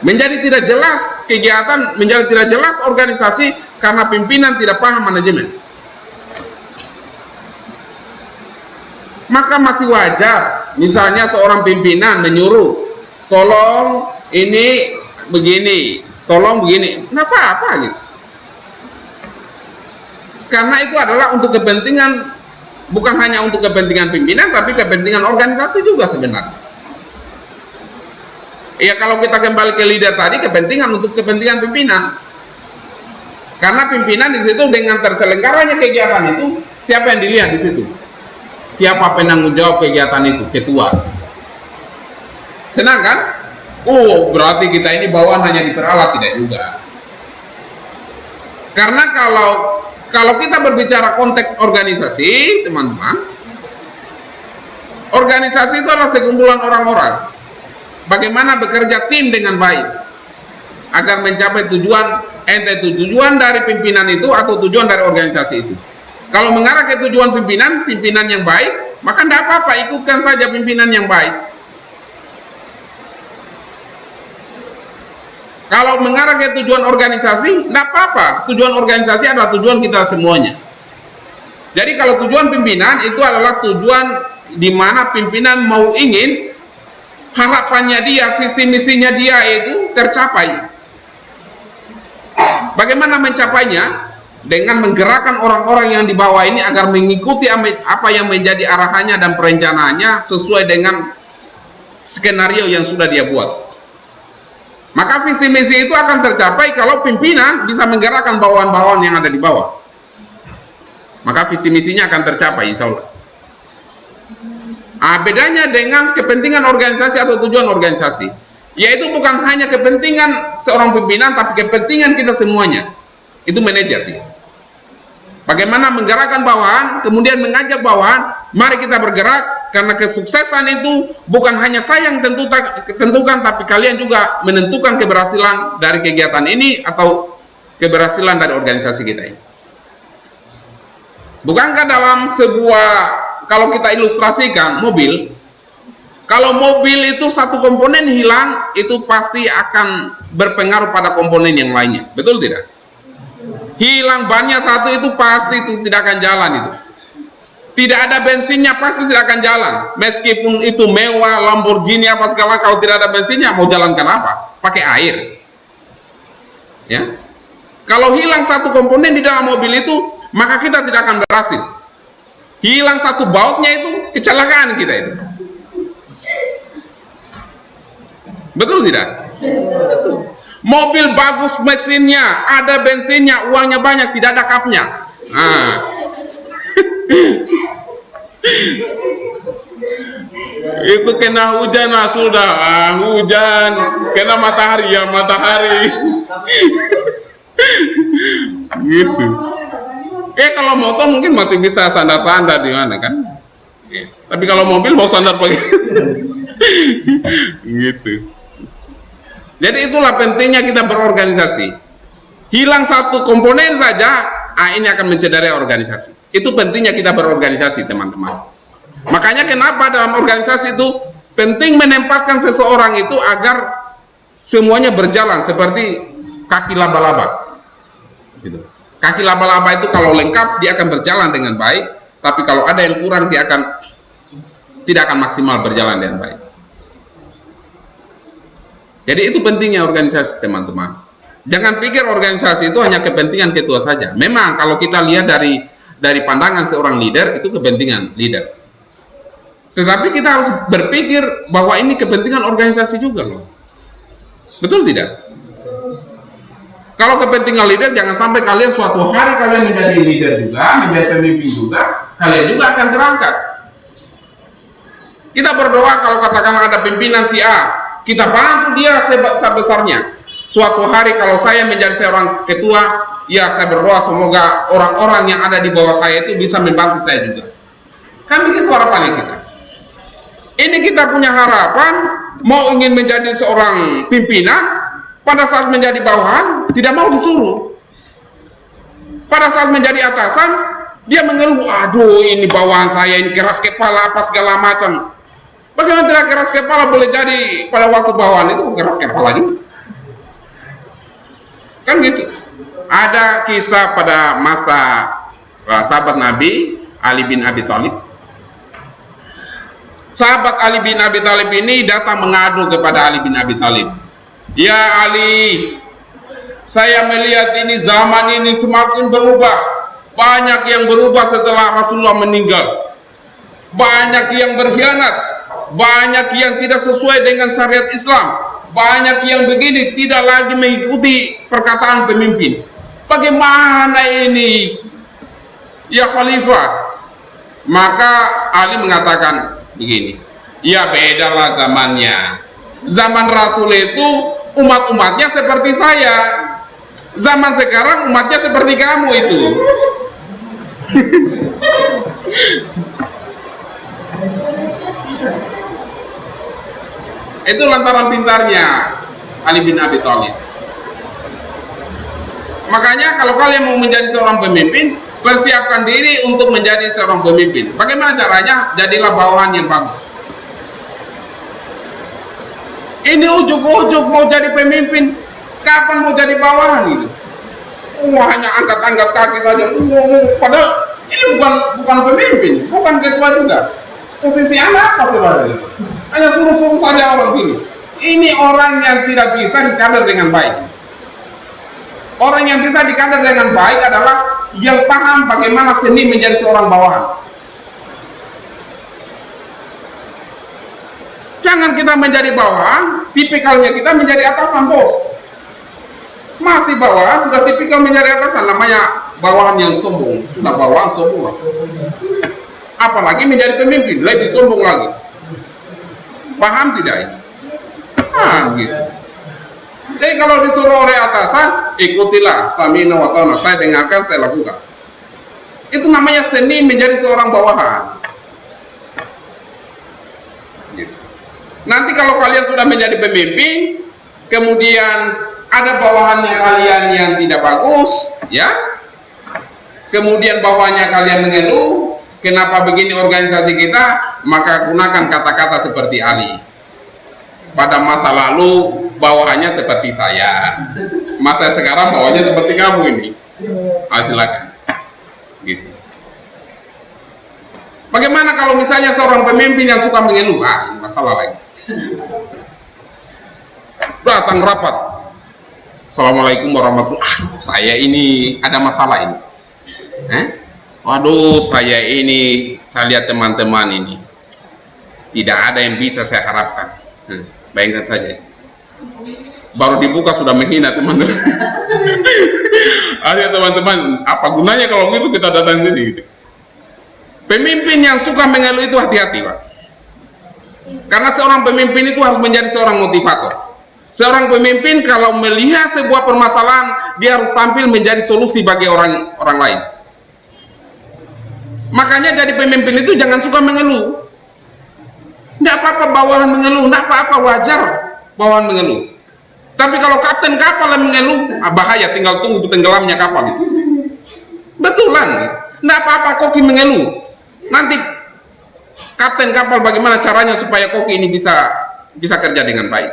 S1: Menjadi tidak jelas kegiatan, menjadi tidak jelas organisasi karena pimpinan tidak paham manajemen. Maka masih wajar misalnya seorang pimpinan menyuruh, tolong ini begini, tolong begini, nggak apa-apa gitu. Karena itu adalah untuk kepentingan, bukan hanya untuk kepentingan pimpinan, tapi kepentingan organisasi juga sebenarnya. Ya kalau kita kembali ke leader tadi, kepentingan untuk kepentingan pimpinan. Karena pimpinan di situ dengan terselenggaranya kegiatan itu, siapa yang dilihat di situ? Siapa penanggung jawab kegiatan itu? Ketua. Senang kan? Berarti kita ini bawahan hanya diperalat, tidak juga. Karena kalau kita berbicara konteks organisasi, teman-teman, organisasi itu adalah sekumpulan orang-orang. Bagaimana bekerja tim dengan baik. agar mencapai tujuan, ente itu tujuan dari pimpinan itu atau tujuan dari organisasi itu. Kalau mengarah ke tujuan pimpinan yang baik, maka tidak apa-apa, ikutkan saja pimpinan yang baik. Kalau mengarah ke tujuan organisasi, tidak apa-apa, tujuan organisasi adalah tujuan kita semuanya. Jadi kalau tujuan pimpinan itu adalah tujuan di mana pimpinan mau ingin harapannya dia, visi misinya dia itu tercapai. Bagaimana mencapainya? Dengan menggerakkan orang-orang yang di bawah ini agar mengikuti apa yang menjadi arahannya dan perencanaannya sesuai dengan skenario yang sudah dia buat. Maka visi misi itu akan tercapai kalau pimpinan bisa menggerakkan bawahan-bawahan yang ada di bawah. Maka visi misinya akan tercapai, insya Allah. Bedanya dengan kepentingan organisasi atau tujuan organisasi, yaitu bukan hanya kepentingan seorang pimpinan, tapi kepentingan kita semuanya. Itu manajer dia. Bagaimana menggerakkan bawahan, kemudian mengajak bawahan, mari kita bergerak, karena kesuksesan itu bukan hanya saya yang tentukan, tapi kalian juga menentukan keberhasilan dari kegiatan ini atau keberhasilan dari organisasi kita ini. Bukankah dalam sebuah, kalau kita ilustrasikan mobil, kalau mobil itu satu komponen hilang, itu pasti akan berpengaruh pada komponen yang lainnya, betul tidak? Hilang bannya satu itu pasti itu tidak akan jalan itu. Tidak ada bensinnya pasti tidak akan jalan. Meskipun itu mewah, Lamborghini apa segala, kalau tidak ada bensinnya mau jalankan apa? Pakai air. Ya. Kalau hilang satu komponen di dalam mobil itu, maka kita tidak akan berhasil. Hilang satu bautnya itu kecelakaan kita itu. Betul tidak? Betul. Mobil bagus mesinnya, ada bensinnya, uangnya banyak, tidak ada kapnya. Itu kena hujan sudah, hujan, kena matahari ya matahari. Gitu. Kalau motor mungkin masih bisa sandar-sandar di mana kan? Tapi kalau mobil mau sandar pakai gitu. Jadi itulah pentingnya kita berorganisasi. Hilang satu komponen saja, ini akan mencederai organisasi. Itu pentingnya kita berorganisasi, teman-teman. Makanya kenapa dalam organisasi itu penting menempatkan seseorang itu agar semuanya berjalan seperti kaki laba-laba. Gitu. Kaki laba-laba itu kalau lengkap dia akan berjalan dengan baik, tapi kalau ada yang kurang dia tidak akan maksimal berjalan dengan baik. Jadi itu pentingnya organisasi, teman-teman. Jangan pikir organisasi itu hanya kepentingan ketua saja. Memang kalau kita lihat dari pandangan seorang leader, itu kepentingan leader. Tetapi kita harus berpikir bahwa ini kepentingan organisasi juga loh. Betul tidak? Kalau kepentingan leader, jangan sampai kalian suatu hari kalian menjadi leader juga, menjadi pemimpin juga, kalian juga akan terangkat. Kita berdoa kalau katakan ada pimpinan si A, kita bantu dia sebesarnya. Suatu hari kalau saya menjadi seorang ketua, ya saya berdoa semoga orang-orang yang ada di bawah saya itu bisa membantu saya juga. Kan begitu harapannya kita. Ini kita punya harapan, mau ingin menjadi seorang pimpinan, pada saat menjadi bawahan, tidak mau disuruh. Pada saat menjadi atasan, dia mengeluh, aduh ini bawahan saya, ini keras kepala, apa segala macam. Bagaimana tidak keras kepala boleh jadi pada waktu bawahan itu keras kepala juga? Kan gitu. Ada kisah pada masa sahabat Nabi Ali bin Abi Thalib. Sahabat Ali bin Abi Thalib ini datang mengadu kepada Ali bin Abi Thalib. Ya Ali, saya melihat ini zaman ini semakin berubah. Banyak yang berubah setelah Rasulullah meninggal. Banyak yang berkhianat. Banyak yang tidak sesuai dengan syariat Islam. Banyak yang begini tidak lagi mengikuti perkataan pemimpin. Bagaimana ini ya Khalifah? Maka Ali mengatakan begini, ya bedalah zamannya. Zaman Rasul itu umat-umatnya seperti saya. Zaman sekarang umatnya seperti kamu itu. Itu lantaran pintarnya Ali bin Abi Thalib. Makanya kalau kalian mau menjadi seorang pemimpin, persiapkan diri untuk menjadi seorang pemimpin. Bagaimana caranya? Jadilah bawahan yang bagus. Ini ujuk-ujuk mau jadi pemimpin, kapan mau jadi bawahan itu? Wah, hanya angkat-angkat kaki saja. Padahal ini bukan pemimpin, bukan ketua juga. Posisi anak apa sebenarnya? Hanya suruh-suruh saja orang ini. Ini orang yang tidak bisa dikader dengan baik. Orang yang bisa dikader dengan baik adalah yang paham bagaimana seni menjadi seorang bawahan. Jangan kita menjadi bawahan, tipikalnya kita menjadi atasan, bos. Masih bawahan, sudah tipikal menjadi atasan, namanya bawahan yang sombong. Sudah bawahan sombong. Apalagi menjadi pemimpin, lebih sombong lagi. Paham tidak ini? Gitu. Jadi kalau disuruh oleh atasan, ikutilah, samina wa ta'na, saya dengarkan, saya lakukan. Itu namanya seni menjadi seorang bawahan. Nanti kalau kalian sudah menjadi pemimpin, kemudian ada bawahannya kalian yang tidak bagus, ya. Kemudian bawahannya kalian mengeluh, kenapa begini organisasi kita? Maka gunakan kata-kata seperti Ali. Pada masa lalu bawahannya seperti saya, masa sekarang bawahannya seperti kamu ini. Silakan. Gitu. Bagaimana kalau misalnya seorang pemimpin yang suka mengeluh? Ini masalah lagi. Datang rapat, assalamualaikum warahmatullahi wabarakatuh. Saya ini ada masalah ini. Waduh, saya lihat teman-teman ini tidak ada yang bisa saya harapkan. Bayangkan saja, baru dibuka sudah menghina teman-teman. Ayo teman-teman, apa gunanya kalau gitu kita datang sini gitu. Pemimpin yang suka mengeluh itu hati-hati, Pak. Karena seorang pemimpin itu harus menjadi seorang motivator. Seorang pemimpin kalau melihat sebuah permasalahan, dia harus tampil menjadi solusi bagi orang lain. Makanya jadi pemimpin itu jangan suka mengeluh. Tidak apa-apa bawahan mengeluh, tidak apa-apa, wajar bawahan mengeluh. Tapi kalau kapten kapal yang mengeluh, bahaya, tinggal tunggu tenggelamnya kapal itu. Betulan, tidak apa-apa koki mengeluh. Nanti kapten kapal bagaimana caranya supaya koki ini bisa kerja dengan baik.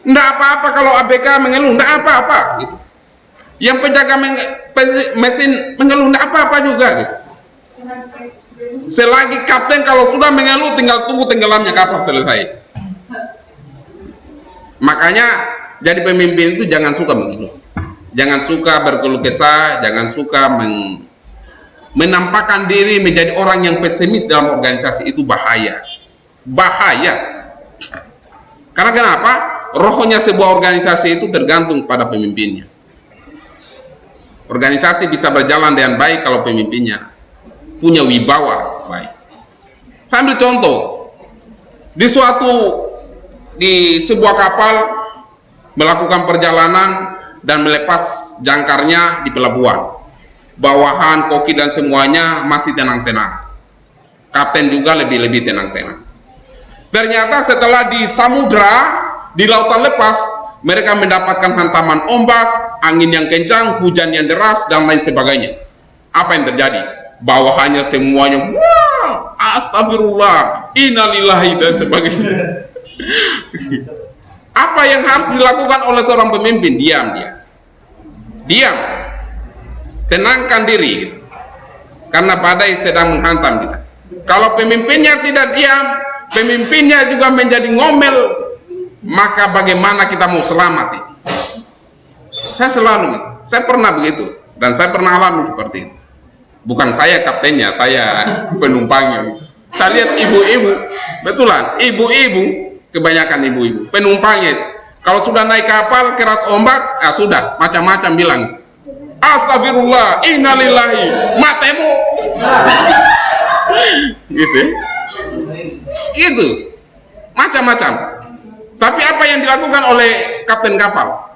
S1: Tidak apa-apa kalau ABK mengeluh, tidak apa-apa gitu. Yang penjaga mesin mengeluh, tidak apa-apa juga gitu. Selagi kapten kalau sudah mengeluh, tinggal tunggu tenggelamnya kapal selesai. Makanya jadi pemimpin itu jangan suka mengeluh, jangan suka berkeluh kesah, jangan suka menampakkan diri menjadi orang yang pesimis dalam organisasi. Itu bahaya. Karena kenapa? Rohnya sebuah organisasi itu tergantung pada pemimpinnya. Organisasi bisa berjalan dengan baik kalau pemimpinnya punya wibawa baik. Saya ambil contoh, di sebuah kapal melakukan perjalanan dan melepas jangkarnya di pelabuhan. Bawahan, koki dan semuanya masih tenang-tenang. Kapten juga lebih tenang-tenang. Ternyata setelah di samudra, di lautan lepas, mereka mendapatkan hantaman ombak, angin yang kencang, hujan yang deras, dan lain sebagainya. Apa yang terjadi? Bawahannya semuanya, wah, astagfirullah, innalillahi, dan sebagainya. Apa yang harus dilakukan oleh seorang pemimpin? Diam. Tenangkan diri gitu. Karena badai sedang menghantam kita. Kalau pemimpinnya tidak diam, pemimpinnya juga menjadi ngomel, maka bagaimana kita mau selamat ini? Saya pernah begitu, dan saya pernah alami seperti itu. Bukan saya kaptennya, saya penumpangnya. Saya lihat ibu-ibu, betulan, ibu-ibu, kebanyakan ibu-ibu, penumpangnya. Kalau sudah naik kapal, keras ombak, sudah, macam-macam bilang. Astagfirullah, innalillahi, matemu. Gitu. Macam-macam. Tapi apa yang dilakukan oleh kapten kapal?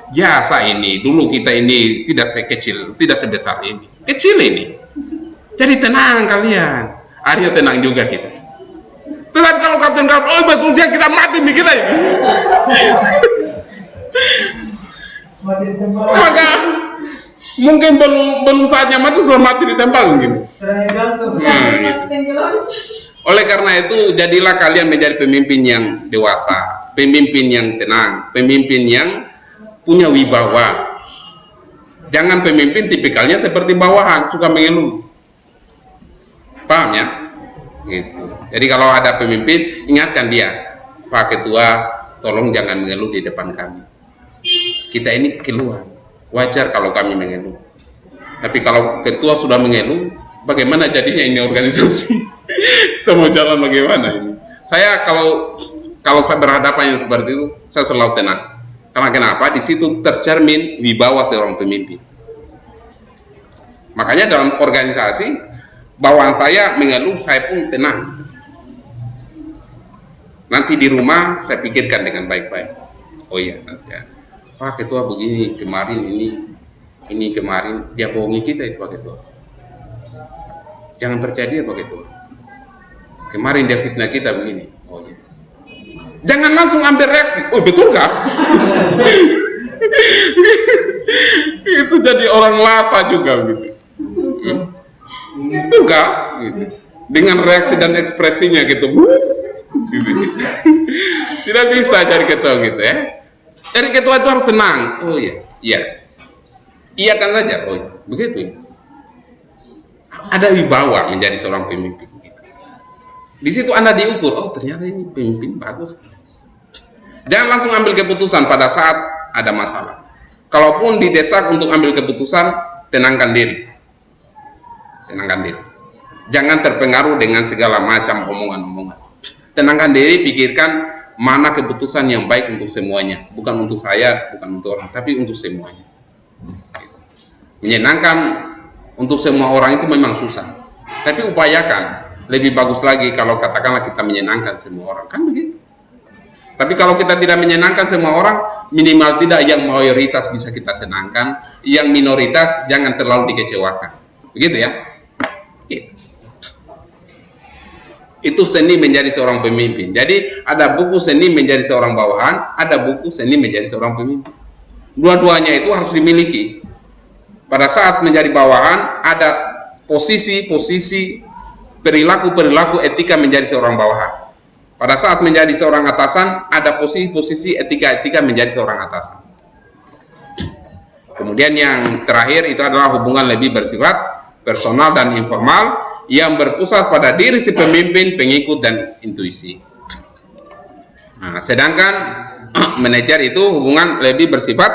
S1: Biasa ini, dulu kita ini tidak sekecil, tidak sebesar ini. Kecil ini. Jadi tenang kalian. Arya tenang juga kita. Tetapi kalau kapten kapal, oh betul dia kita mati nih kita ini. Mungkin belum saatnya mati, sudah mati di tempat mungkin.
S2: Gitu.
S1: Oleh karena itu, jadilah kalian menjadi pemimpin yang dewasa, pemimpin yang tenang, pemimpin yang punya wibawa. Jangan pemimpin tipikalnya seperti bawahan, suka mengeluh. Paham ya? Gitu. Jadi kalau ada pemimpin, ingatkan dia, Pak Ketua, tolong jangan mengeluh di depan kami. Kita ini keluhan. Wajar kalau kami mengeluh. Tapi kalau ketua sudah mengeluh, bagaimana jadinya ini organisasi? Kita mau jalan bagaimana ini? Saya kalau saya berhadapan yang seperti itu, saya selalu tenang. Karena kenapa? Di situ tercermin wibawa seorang pemimpin. Makanya dalam organisasi, bawahan saya mengeluh, saya pun tenang. Nanti di rumah saya pikirkan dengan baik-baik. Oh iya, nanti ya. Pak Ketua begini, kemarin ini kemarin dia bohongi kita itu Pak Ketua. Jangan percaya dia Pak Ketua. Kemarin dia fitnah kita begini. Oh iya. Jangan langsung ambil reaksi. Oh betul kah? Itu jadi orang lapa juga gitu. Betul kah? Gitu. Dengan reaksi dan ekspresinya gitu. Gitu. Tidak bisa jadi ketua gitu ya. Jadi ketua itu harus senang. Oh iya, iya kan saja. Oh iya, begitu ya. Ada wibawa menjadi seorang pemimpin. Gitu. Di situ Anda diukur. Oh ternyata ini pemimpin bagus. Jangan langsung ambil keputusan pada saat ada masalah. Kalaupun didesak untuk ambil keputusan, tenangkan diri. Tenangkan diri. Jangan terpengaruh dengan segala macam omongan-omongan. Tenangkan diri, pikirkan mana keputusan yang baik untuk semuanya, bukan untuk saya, bukan untuk orang, tapi untuk semuanya. Menyenangkan untuk semua orang itu memang susah, tapi upayakan lebih bagus lagi kalau katakanlah kita menyenangkan semua orang, kan begitu. Tapi kalau kita tidak menyenangkan semua orang, minimal tidak yang mayoritas bisa kita senangkan, yang minoritas jangan terlalu dikecewakan, begitu ya. Gitu. Itu seni menjadi seorang pemimpin. Jadi ada buku seni menjadi seorang bawahan, ada buku seni menjadi seorang pemimpin. Dua-duanya itu harus dimiliki. Pada saat menjadi bawahan, ada posisi-posisi perilaku-perilaku etika menjadi seorang bawahan. Pada saat menjadi seorang atasan, ada posisi-posisi etika-etika menjadi seorang atasan. Kemudian yang terakhir itu adalah hubungan lebih bersifat personal dan informal, yang berpusat pada diri si pemimpin, pengikut, dan intuisi. Nah, sedangkan manajer itu hubungan lebih bersifat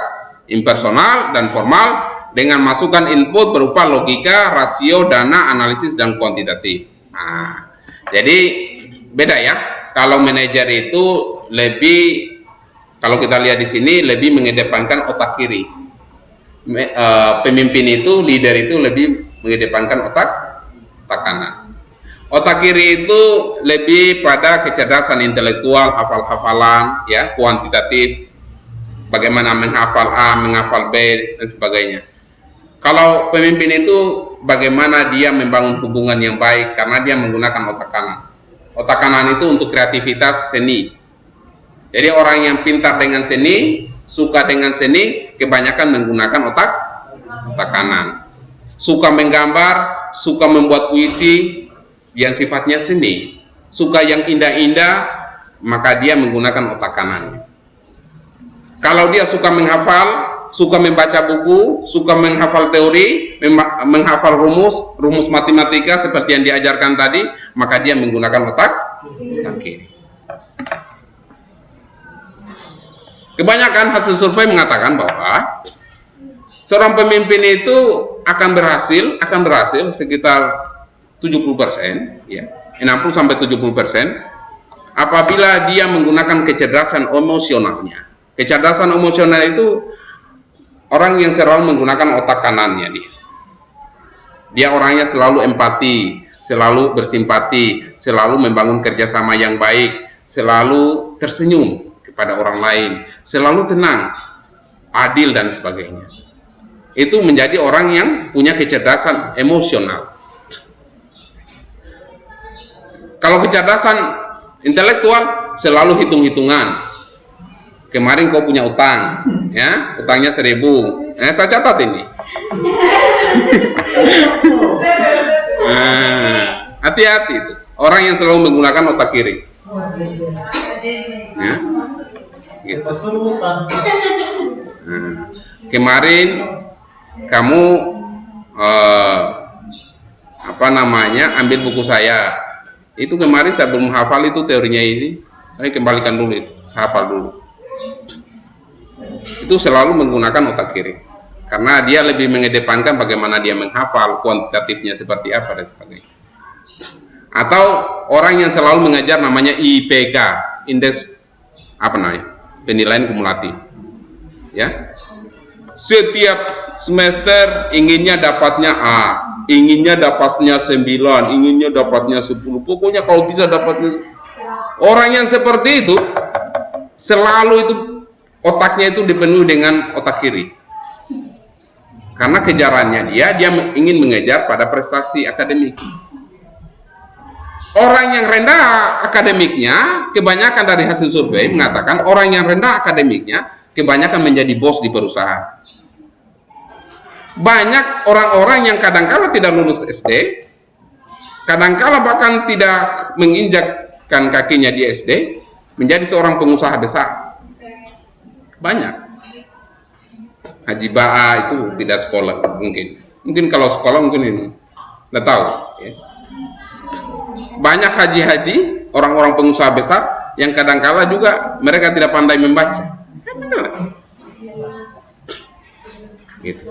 S1: impersonal dan formal dengan masukan input berupa logika, rasio, dana, analisis, dan kuantitatif. Nah, jadi beda ya. Kalau manajer itu lebih, kalau kita lihat di sini lebih mengedepankan otak kiri. Pemimpin itu, leader itu lebih mengedepankan otak kanan. Otak kiri itu lebih pada kecerdasan intelektual, hafal-hafalan, ya, kuantitatif, bagaimana menghafal A, menghafal B, dan sebagainya. Kalau pemimpin itu bagaimana dia membangun hubungan yang baik karena dia menggunakan otak kanan. Otak kanan itu untuk kreativitas seni. Jadi orang yang pintar dengan seni, suka dengan seni, kebanyakan menggunakan otak kanan. Suka menggambar, suka membuat puisi yang sifatnya seni, suka yang indah-indah, maka dia menggunakan otak kanannya. Kalau dia suka menghafal, suka membaca buku, suka menghafal teori, menghafal rumus matematika seperti yang diajarkan tadi, maka dia menggunakan otak kiri. Kebanyakan hasil survei mengatakan bahwa seorang pemimpin itu akan berhasil sekitar 70%, ya, 60-70% apabila dia menggunakan kecerdasan emosionalnya. Kecerdasan emosional itu orang yang selalu menggunakan otak kanannya dia. Dia orangnya selalu empati, selalu bersimpati, selalu membangun kerjasama yang baik, selalu tersenyum kepada orang lain, selalu tenang, adil, dan sebagainya. Itu menjadi orang yang punya kecerdasan emosional. Kalau kecerdasan intelektual selalu hitung-hitungan. Kemarin kau punya utang, ya, utangnya 1.000. Saya catat ini. Hati-hati itu orang yang selalu menggunakan otak kiri. Ya, gitu. Kemarin kamu ambil buku saya itu, kemarin saya belum hafal itu teorinya ini, kembalikan dulu itu, hafal dulu. Itu selalu menggunakan otak kiri karena dia lebih mengedepankan bagaimana dia menghafal, kuantitatifnya seperti apa dan sebagainya. Atau orang yang selalu mengajar namanya IPK, indeks penilaian kumulatif, ya. Setiap semester inginnya dapatnya A, inginnya dapatnya 9, inginnya dapatnya 10, pokoknya kalau bisa dapatnya. Orang yang seperti itu selalu itu otaknya itu dipenuhi dengan otak kiri, karena kejarannya dia ingin mengejar pada prestasi akademik. Orang yang rendah akademiknya, kebanyakan dari hasil survei mengatakan orang yang rendah akademiknya kebanyakan menjadi bos di perusahaan. Banyak orang-orang yang kadangkala tidak lulus SD, kadangkala bahkan tidak menginjakkan kakinya di SD, menjadi seorang pengusaha besar. Banyak. Haji Ba'a itu tidak sekolah, mungkin kalau sekolah mungkin ini nggak tahu, ya. Banyak haji-haji, orang-orang pengusaha besar yang kadangkala juga mereka tidak pandai membaca. Gitu.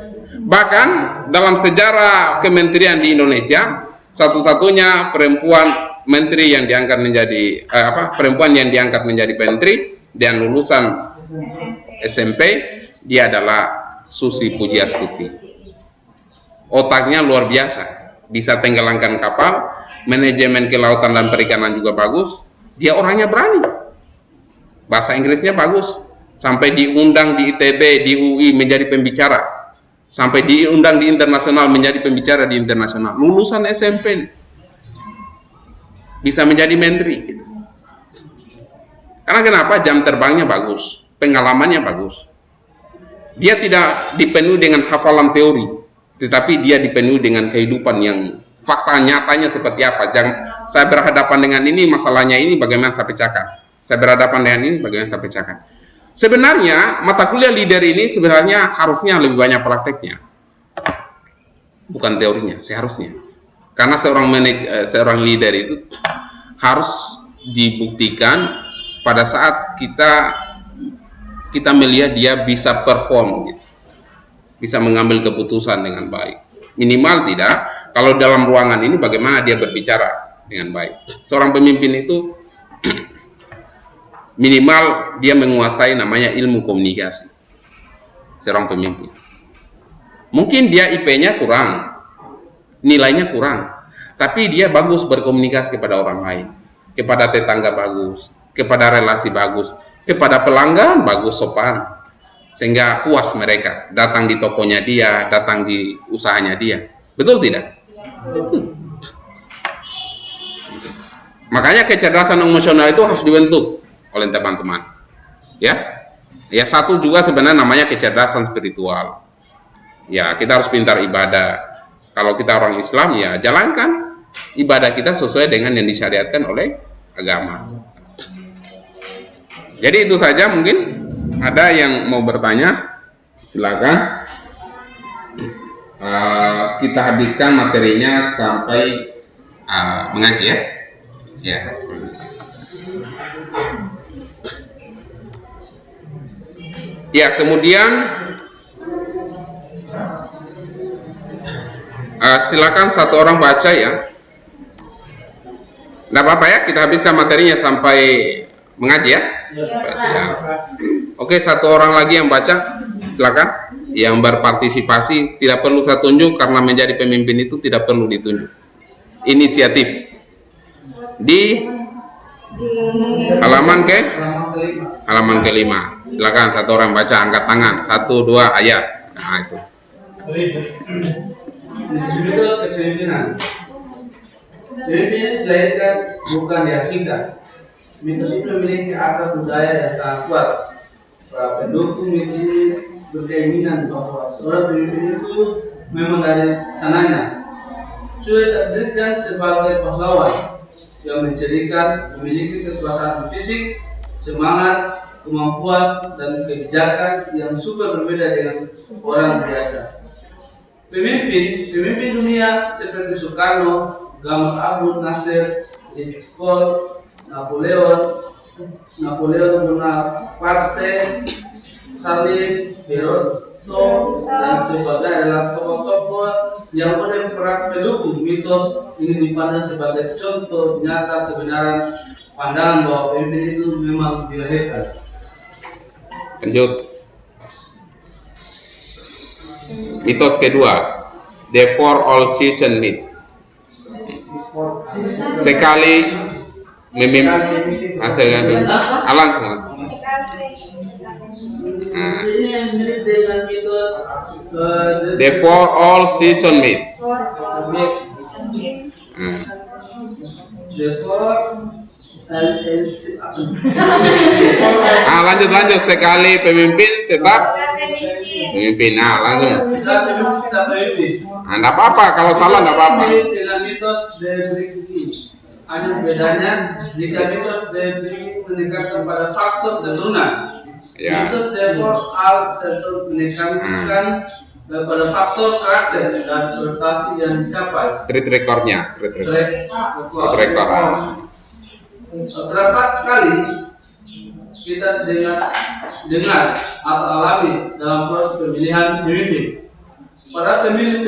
S1: Bahkan dalam sejarah kementerian di Indonesia, satu-satunya perempuan menteri yang diangkat menjadi perempuan yang diangkat menjadi menteri dan lulusan SMP, dia adalah Susi Pujiastuti. Otaknya luar biasa, bisa tenggelamkan kapal, manajemen kelautan dan perikanan juga bagus. Dia orangnya berani, bahasa Inggrisnya bagus, sampai diundang di ITB, di UI menjadi pembicara, sampai diundang di internasional menjadi pembicara di internasional. Lulusan SMP bisa menjadi menteri gitu. Karena kenapa? Jam terbangnya bagus, pengalamannya bagus. Dia tidak dipenuhi dengan hafalan teori, tetapi dia dipenuhi dengan kehidupan yang fakta nyatanya seperti apa. Jangan saya berhadapan dengan ini, masalahnya ini, bagaimana saya pecahkan. Saya berhadapan dengan ini, bagaimana saya pecahkan. Sebenarnya mata kuliah leader ini sebenarnya harusnya lebih banyak prakteknya, bukan teorinya, seharusnya. Karena seorang leader itu harus dibuktikan pada saat kita melihat dia bisa perform, gitu. Bisa mengambil keputusan dengan baik. Minimal tidak, kalau dalam ruangan ini bagaimana dia berbicara dengan baik. Seorang pemimpin itu minimal dia menguasai namanya ilmu komunikasi. Seorang pemimpin. Mungkin dia IP-nya kurang, nilainya kurang, tapi dia bagus berkomunikasi kepada orang lain, kepada tetangga bagus, kepada relasi bagus, kepada pelanggan bagus, sopan, sehingga puas mereka datang di tokonya dia, datang di usahanya dia. Betul tidak? Betul. Makanya kecerdasan emosional itu harus dibentuk oleh teman-teman. Ya, satu juga sebenarnya namanya kecerdasan spiritual. Ya, kita harus pintar ibadah. Kalau kita orang Islam, ya jalankan ibadah kita sesuai dengan yang disyariatkan oleh agama. Jadi itu saja, mungkin ada yang mau bertanya, silakan. Kita habiskan materinya sampai mengaji, ya. Ya. Ya, kemudian silakan satu orang baca, ya. Nggak apa-apa ya, kita habiskan materinya sampai mengaji, ya. Ya. Oke, satu orang lagi yang baca, silakan. Yang berpartisipasi tidak perlu saya tunjuk, karena menjadi pemimpin itu tidak perlu ditunjuk. Inisiatif di halaman kelima. Silakan satu orang baca, angkat tangan, 1, 2 ayat. Nah, itu.
S4: Mitos kepemimpinan. Pemimpin dilahirkan bukan dihasilkan. Mitos itu memiliki akar budaya yang sangat kuat. Para pendukung mitos ini berkeinginan bahwa seorang pemimpin itu memang dari sananya sudah takdirkan sebagai pahlawan yang memiliki kekuasaan fisik, semangat, kemampuan, dan kebijakan yang super berbeda dengan orang biasa. Pemimpin dunia seperti Soekarno, Gamal Abdul Nasir, Edi Kohl, Napoleon Bonaparte, Stalin, Herodoto, dan sebagainya adalah tokoh-tokoh yang berperan pendukung mitos ini dipandang sebagai contoh nyata kebenaran pandangan bahwa pemimpin itu memang dilahirkan.
S1: Lanjut. Mitos kedua, the four all season myth. Sekali memimpin langsung.
S4: Ini yang mirip dengan mitos
S1: The four all season myth. Lanjut sekali pemimpin tetap pemimpin. Langsung. Enggak apa-apa kalau salah, enggak apa-apa.
S4: Dengan mitos ada bedanya jika mitos meningkatkan pada faktor keturunan.
S1: Ya.
S4: Mitos therefore all meningkatkan pada faktor karakter dan prestasi yang dicapai.
S1: Track recordnya.
S4: Terdapat kali kita dengar atau alami dalam proses pemilihan pemimpin. Para pemilih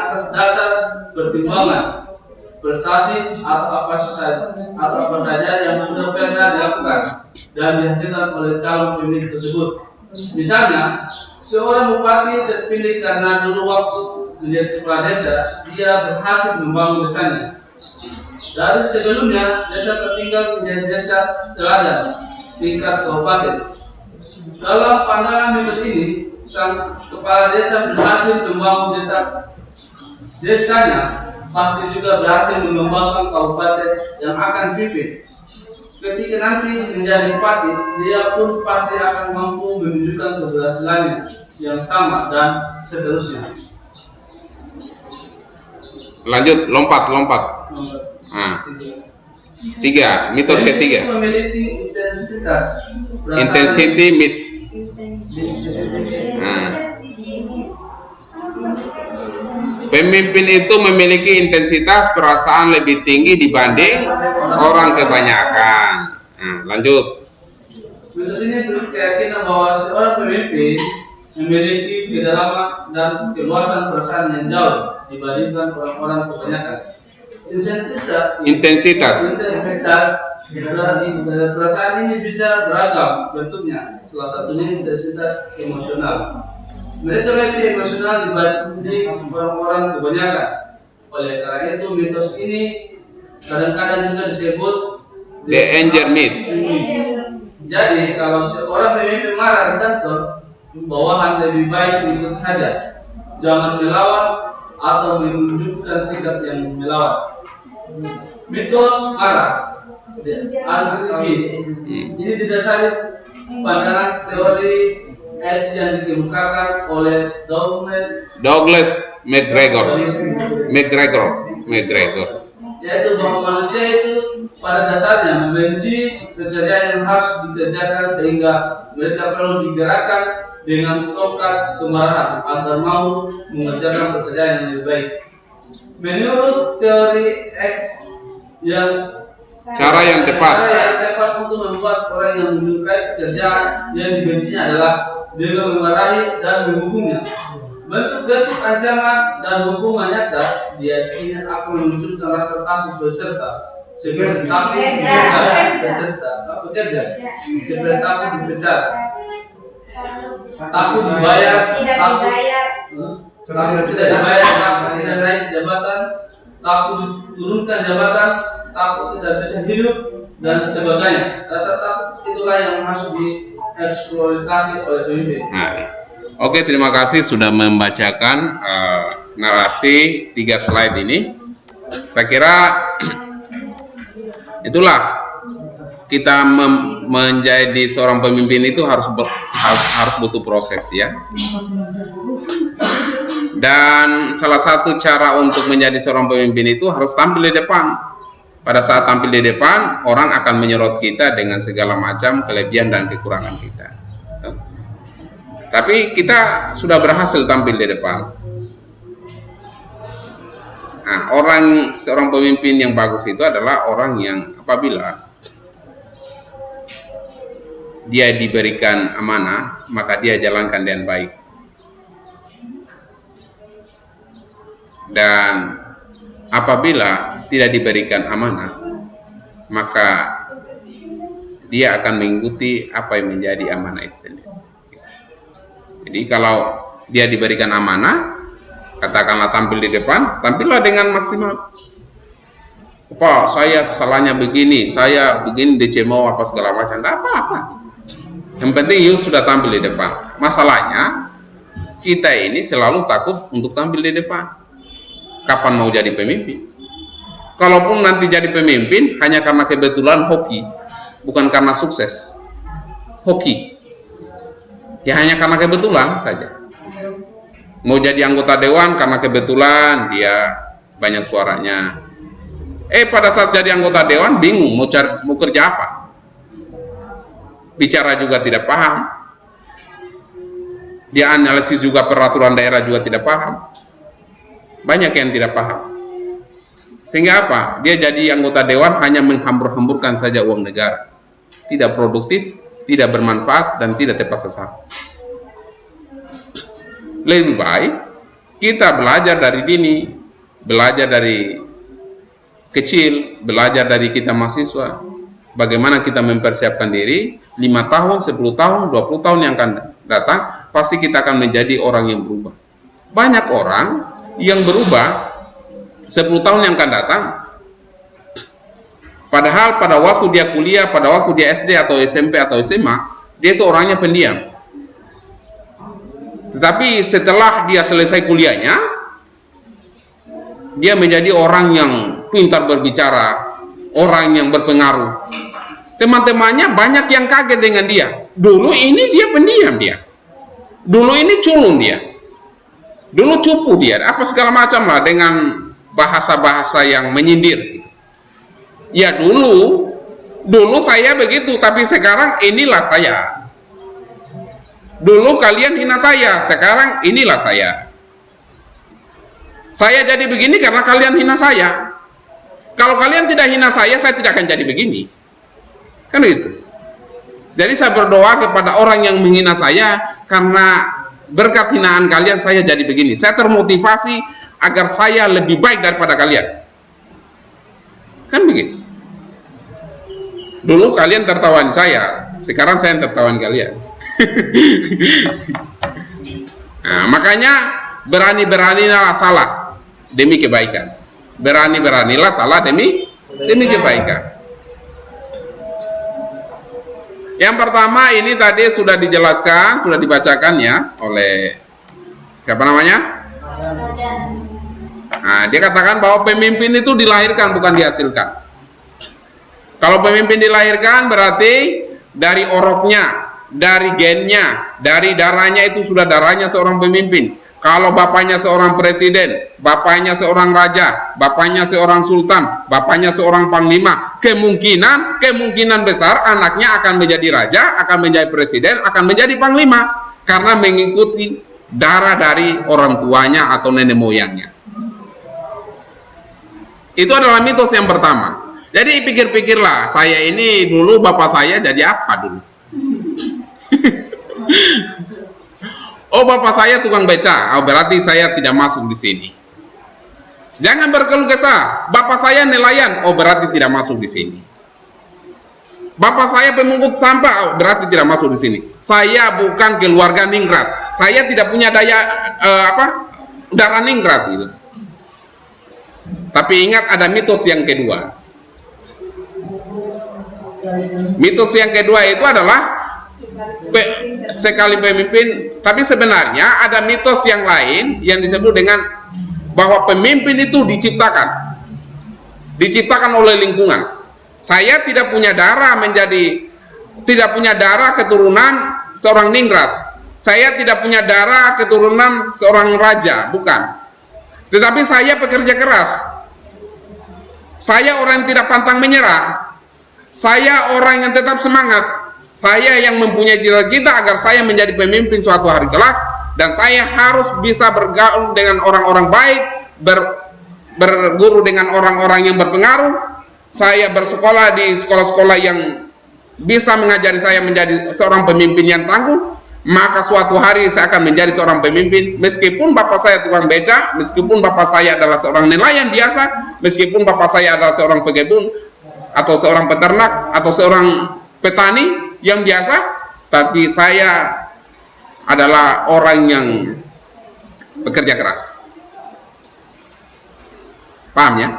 S4: atas dasar pertimbangan prestasi atau apa saja yang sudah pernah dilakukan dan dihasilkan oleh calon pemilih tersebut. Misalnya, seorang bupati terpilih karena dulu waktu menjadi kepala desa dia berhasil membangun desanya. Dari sebelumnya, desa tertinggal menjadi desa teladan tingkat kabupaten. Dalam pandangan mitos ini, sang kepala desa berhasil membangun desanya, pasti juga berhasil mengembangkan kabupaten yang akan dipimpin. Ketika nanti menjadi bupati, dia pun pasti akan mampu menunjukkan keberhasilannya yang sama dan seterusnya.
S1: Lanjut, lompat. Tiga, mitos ketiga.
S4: Memiliki
S1: Intensity myth. Pemimpin itu memiliki intensitas perasaan lebih tinggi dibanding orang kebanyakan. Lanjut.
S4: Mitos ini berkeyakinan bahwa seorang pemimpin memiliki kedalaman dan keluasan perasaan yang jauh dibandingkan orang-orang kebanyakan.
S1: Intensitas.
S4: Perasaan ini bisa beragam bentuknya. Salah satunya intensitas emosional. Mereka lebih emosional dibanding orang-orang kebanyakan. Oleh karena itu mitos ini kadang-kadang juga disebut
S1: The anger myth.
S4: Jadi kalau seorang pemimpin marah di kantor, bawahan lebih baik mengikuti saja. Jangan melawan atau menunjukkan sikap yang melawan. Mitos marah. Ini didasari pandangan teori X yang dikemukakan oleh
S1: Douglas McGregor.
S4: Yaitu bahwa manusia itu pada dasarnya membenci pekerjaan yang harus dikerjakan sehingga mereka perlu digerakkan dengan tongkat kemarahan agar mau mengerjakan pekerjaan yang lebih baik. Menurut teori X
S1: cara yang tepat
S4: untuk membuat orang yang menyukai pekerjaan yang dibencinya adalah dengan memarahi dan menghukumnya. Bentuk-bentuk ancaman dan hukuman nyata diyakini akan menunjukkan rasa takut peserta, seperti takut dipecat, takut dibayar, takut tidak dibayar, takut tidak naik jabatan, takut diturunkan jabatan, takut tidak bisa hidup dan sebagainya. Rasa takut itulah yang harus dieksploitasi oleh pemimpin.
S1: Oke, terima kasih sudah membacakan narasi 3 slide ini. Saya kira itulah kita menjadi seorang pemimpin itu harus butuh proses ya. Dan salah satu cara untuk menjadi seorang pemimpin itu harus tampil di depan. Pada saat tampil di depan, orang akan menyorot kita dengan segala macam kelebihan dan kekurangan kita. Tapi kita sudah berhasil tampil di depan. Nah, seorang pemimpin yang bagus itu adalah orang yang apabila dia diberikan amanah, maka dia jalankan dengan baik. Dan apabila tidak diberikan amanah, maka dia akan mengikuti apa yang menjadi amanah itu sendiri. Jadi kalau dia diberikan amanah, katakanlah tampil di depan, tampillah dengan maksimal. Pak, saya kesalahannya begini, saya begini dicemooh apa segala macam, tidak apa-apa. Yang penting you sudah tampil di depan. Masalahnya kita ini selalu takut untuk tampil di depan. Kapan mau jadi pemimpin? Kalaupun nanti jadi pemimpin hanya karena kebetulan hoki, bukan karena sukses. Hoki. Ya hanya karena kebetulan saja. Mau jadi anggota dewan karena kebetulan dia banyak suaranya. Pada saat jadi anggota dewan bingung mau kerja apa. Bicara juga tidak paham. Dia analisis juga peraturan daerah juga tidak paham. Banyak yang tidak paham. Sehingga apa? Dia jadi anggota dewan hanya menghambur-hamburkan saja uang negara. Tidak produktif, tidak bermanfaat, dan tidak tepat sasaran. Lebih baik kita belajar dari dini, belajar dari kecil, belajar dari kita mahasiswa. Bagaimana kita mempersiapkan diri 5 tahun, 10 tahun, 20 tahun yang akan datang, pasti kita akan menjadi orang yang berubah. Banyak orang yang berubah 10 tahun yang akan datang, padahal pada waktu dia kuliah, pada waktu dia SD atau SMP atau SMA, dia itu orangnya pendiam. Tetapi setelah dia selesai kuliahnya, dia menjadi orang yang pintar berbicara, orang yang berpengaruh. Teman-temannya banyak yang kaget dengan dia. Dulu ini dia pendiam dia. Dulu ini culun dia. Dulu cupu dia, apa segala macam lah dengan bahasa-bahasa yang menyindir. Ya dulu saya begitu, tapi sekarang inilah saya. Dulu kalian hina saya, sekarang inilah saya. Saya jadi begini karena kalian hina saya. Kalau kalian tidak hina saya tidak akan jadi begini. Kan itu. Jadi saya berdoa kepada orang yang menghina saya, karena berkat hinaan kalian saya jadi begini. Saya termotivasi agar saya lebih baik daripada kalian. Kan begitu. Dulu kalian tertawan saya, sekarang saya yang tertawan kalian. Nah, makanya berani-beranilah salah demi kebaikan. Berani-beranilah salah demi kebaikan. Yang pertama ini tadi sudah dijelaskan, sudah dibacakan ya oleh siapa namanya? Nah, dia katakan bahwa pemimpin itu dilahirkan bukan dihasilkan. Kalau pemimpin dilahirkan berarti dari oroknya, dari gennya, dari darahnya itu sudah darahnya seorang pemimpin. Kalau bapaknya seorang presiden, bapaknya seorang raja, bapaknya seorang sultan, bapaknya seorang panglima, kemungkinan besar anaknya akan menjadi raja, akan menjadi presiden, akan menjadi panglima, karena mengikuti darah dari orang tuanya atau nenek moyangnya. Itu adalah mitos yang pertama. Jadi pikir-pikirlah, saya ini dulu bapak saya jadi apa dulu? Oh, bapak saya tukang beca, berarti saya tidak masuk di sini. Jangan berkeluh kesah, bapak saya nelayan, berarti tidak masuk di sini. Bapak saya pemungut sampah, berarti tidak masuk di sini. Saya bukan keluarga ningrat, saya tidak punya darah ningrat gitu. Tapi ingat, ada mitos yang kedua. Mitos yang kedua itu adalah sekali pemimpin, tapi sebenarnya ada mitos yang lain yang disebut dengan bahwa pemimpin itu diciptakan oleh lingkungan. Saya tidak punya darah keturunan seorang ningrat. Saya tidak punya darah keturunan seorang raja, bukan. Tetapi saya pekerja keras. Saya orang yang tidak pantang menyerah. Saya orang yang tetap semangat. Saya yang mempunyai cita-cita agar saya menjadi pemimpin suatu hari kelak, dan saya harus bisa bergaul dengan orang-orang baik, berguru dengan orang-orang yang berpengaruh. Saya bersekolah di sekolah-sekolah yang bisa mengajari saya menjadi seorang pemimpin yang tangguh. Maka suatu hari saya akan menjadi seorang pemimpin, meskipun bapak saya tukang beca, meskipun bapak saya adalah seorang nelayan biasa, meskipun bapak saya adalah seorang pekebun atau seorang peternak atau seorang petani yang biasa, tapi saya adalah orang yang bekerja keras. Paham ya?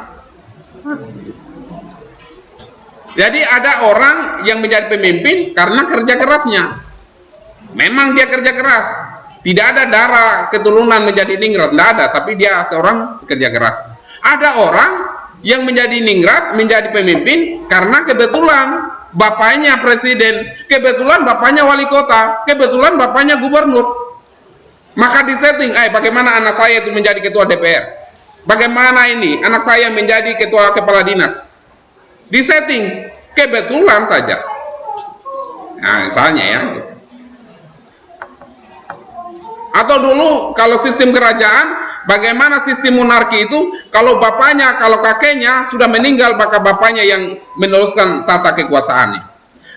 S1: Jadi ada orang yang menjadi pemimpin karena kerja kerasnya. Memang dia kerja keras, tidak ada darah keturunan menjadi ningrat, tidak ada, tapi dia seorang pekerja keras. Ada orang yang menjadi ningrat, menjadi pemimpin karena kebetulan bapaknya presiden, kebetulan bapaknya wali kota, kebetulan bapaknya gubernur. Maka disetting, bagaimana anak saya itu menjadi ketua DPR, bagaimana ini anak saya menjadi ketua kepala dinas. Disetting, kebetulan saja. Nah, misalnya ya gitu. Atau dulu kalau sistem kerajaan, bagaimana sistem monarki itu, kalau bapaknya, kalau kakeknya sudah meninggal, maka bapaknya yang meneruskan tata kekuasaannya.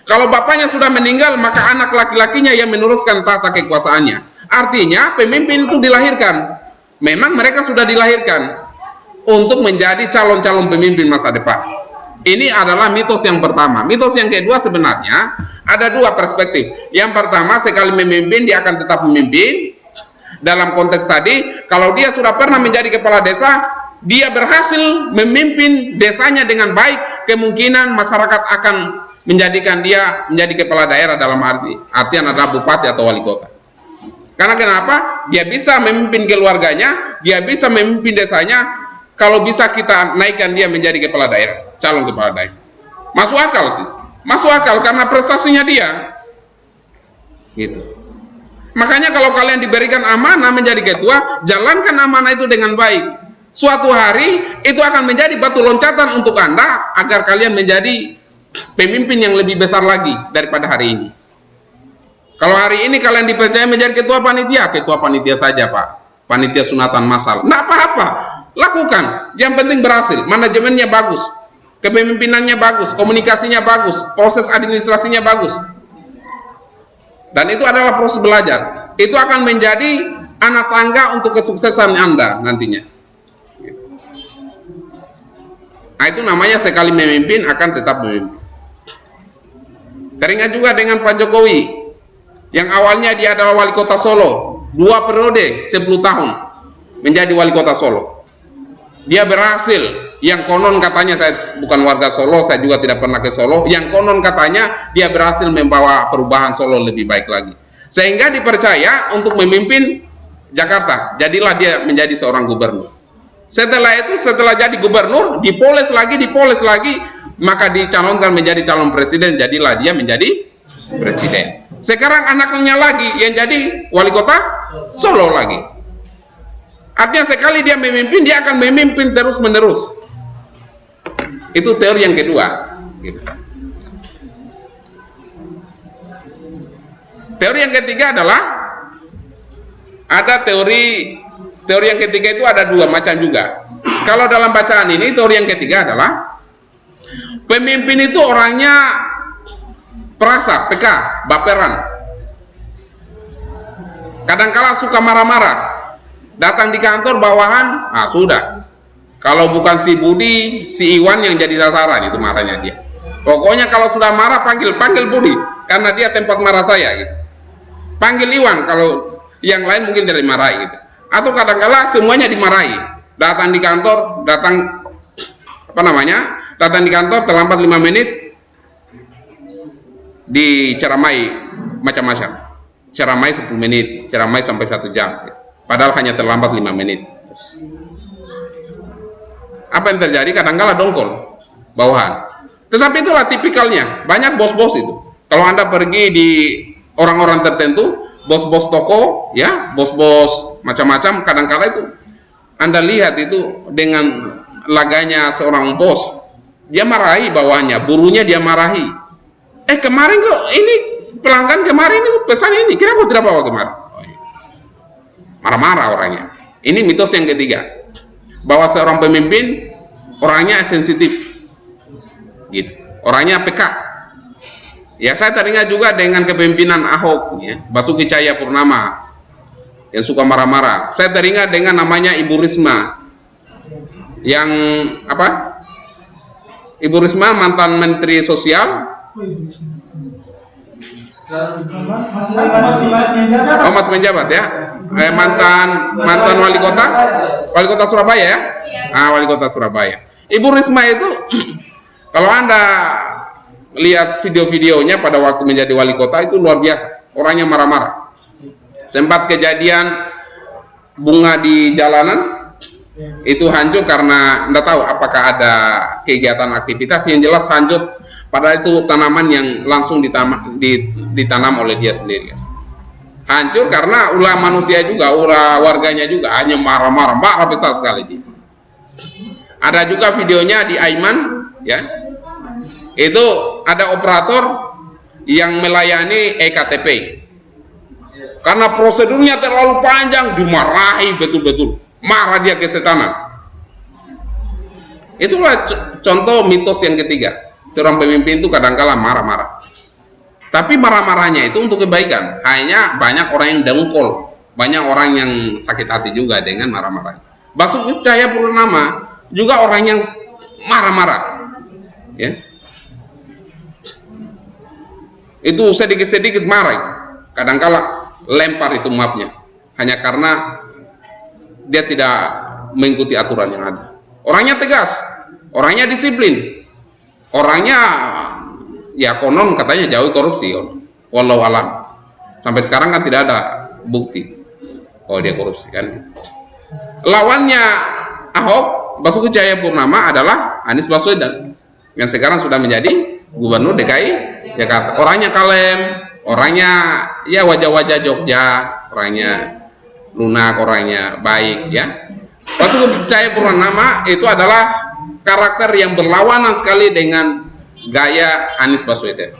S1: Kalau bapaknya sudah meninggal, maka anak laki-lakinya yang meneruskan tata kekuasaannya. Artinya pemimpin itu dilahirkan. Memang mereka sudah dilahirkan untuk menjadi calon-calon pemimpin masa depan. Ini adalah mitos yang pertama. Mitos yang kedua sebenarnya ada dua perspektif. Yang pertama, sekali memimpin dia akan tetap memimpin. Dalam konteks tadi, kalau dia sudah pernah menjadi kepala desa, dia berhasil memimpin desanya dengan baik, kemungkinan masyarakat akan menjadikan dia menjadi kepala daerah dalam artian adalah bupati atau wali kota. Karena kenapa? Dia bisa memimpin keluarganya, dia bisa memimpin desanya. Kalau bisa kita naikkan dia menjadi kepala daerah, calon kepala daerah. Masuk akal, masuk akal karena prestasinya dia. Gitu. Makanya kalau kalian diberikan amanah menjadi ketua, jalankan amanah itu dengan baik. Suatu hari itu akan menjadi batu loncatan untuk Anda agar kalian menjadi pemimpin yang lebih besar lagi daripada hari ini. Kalau hari ini kalian dipercaya menjadi ketua panitia saja Pak. Panitia sunatan massal. Nggak apa-apa, lakukan. Yang penting berhasil, manajemennya bagus, kepemimpinannya bagus, komunikasinya bagus, proses administrasinya bagus. Dan itu adalah proses belajar. Itu akan menjadi anak tangga untuk kesuksesan Anda nantinya. Nah, itu namanya sekali memimpin akan tetap memimpin. Teringat juga dengan Pak Jokowi yang awalnya dia adalah wali kota Solo, 2 periode 10 tahun menjadi wali kota Solo. Dia berhasil. Yang konon katanya, saya bukan warga Solo, saya juga tidak pernah ke Solo. Yang konon katanya dia berhasil membawa perubahan Solo lebih baik lagi, sehingga dipercaya untuk memimpin Jakarta. Jadilah dia menjadi seorang gubernur. Setelah itu, setelah jadi gubernur, dipoles lagi, maka dicalonkan menjadi calon presiden. Jadilah dia menjadi presiden. Sekarang anaknya lagi yang jadi wali kota Solo lagi. Artinya sekali dia memimpin, dia akan memimpin terus menerus. Itu teori yang kedua. Gitu. Teori yang ketiga adalah ada teori yang ketiga itu ada 2 macam juga. Kalau dalam bacaan ini, teori yang ketiga adalah pemimpin itu orangnya perasa, PK, baperan. Kadangkala suka marah-marah. Datang di kantor bawahan, sudah. Kalau bukan si Budi, si Iwan yang jadi sasaran, itu marahnya dia. Pokoknya kalau sudah marah, panggil Budi, karena dia tempat marah saya. Gitu. Panggil Iwan, kalau yang lain mungkin tidak dimarahi. Gitu. Atau kadang-kala semuanya dimarahi. Datang di kantor, datang di kantor terlambat 5 menit, diceramai macam-macam. Ceramai 10 menit, ceramai sampai 1 jam. Gitu. Padahal hanya terlambat 5 menit. Apa yang terjadi? Kadang-kala dongkol bawahan. Tetapi itulah tipikalnya. Banyak bos-bos itu. Kalau Anda pergi di orang-orang tertentu, bos-bos toko, ya, bos-bos macam-macam, kadang-kala itu Anda lihat itu dengan laganya seorang bos, dia marahi bawahnya, burunya dia marahi. Kemarin kok ini pelanggan kemarin itu pesan ini, kenapa tidak bawa kemarin? Oh, iya. Marah-marah orangnya. Ini mitos yang ketiga, bahwa seorang pemimpin orangnya sensitif, gitu. Orangnya peka. Ya, saya teringat juga dengan kepemimpinan Ahok, ya, Basuki Cahayapurnama yang suka marah-marah. Saya teringat dengan namanya Ibu Risma, yang apa? Ibu Risma mantan Menteri Sosial. Oh, masih menjabat ya? Mantan wali kota Surabaya ya? Wali kota Surabaya. Ibu Risma itu, kalau Anda lihat video-videonya pada waktu menjadi wali kota itu luar biasa, orangnya marah-marah. Sempat kejadian bunga di jalanan itu hancur karena Anda tahu apakah ada kegiatan aktivitas, yang jelas hancur. Padahal itu tanaman yang langsung ditanam oleh dia sendiri. Hancur karena ulah manusia juga, ulah warganya juga, hanya marah besar sekali dia. Ada juga videonya di Aiman, ya. Itu ada operator yang melayani EKTP. Karena prosedurnya terlalu panjang, dimarahi betul-betul. Marah dia kesetanan. Itulah contoh mitos yang ketiga. Seorang pemimpin itu kadang-kala marah-marah. Tapi marah-marahnya itu untuk kebaikan. Hanya banyak orang yang dengkol, banyak orang yang sakit hati juga dengan marah-marah. Basuki Cahayapurnama juga orang yang marah-marah, ya. Itu sedikit-sedikit marah itu. Kadang-kala lempar itu mapnya, hanya karena dia tidak mengikuti aturan yang ada. Orangnya tegas, orangnya disiplin, orangnya ya konon katanya jauhi korupsi. Wallahu alam. Sampai sekarang kan tidak ada bukti oh dia korupsi kan. Lawannya Ahok, Basuki Cahayapurnama adalah Anies Baswedan yang sekarang sudah menjadi Gubernur DKI Jakarta. Orangnya kalem, orangnya ya wajah-wajah Jogja, orangnya lunak, orangnya baik, ya. Basuki Cahayapurnama itu adalah karakter yang berlawanan sekali dengan gaya Anies Baswedan.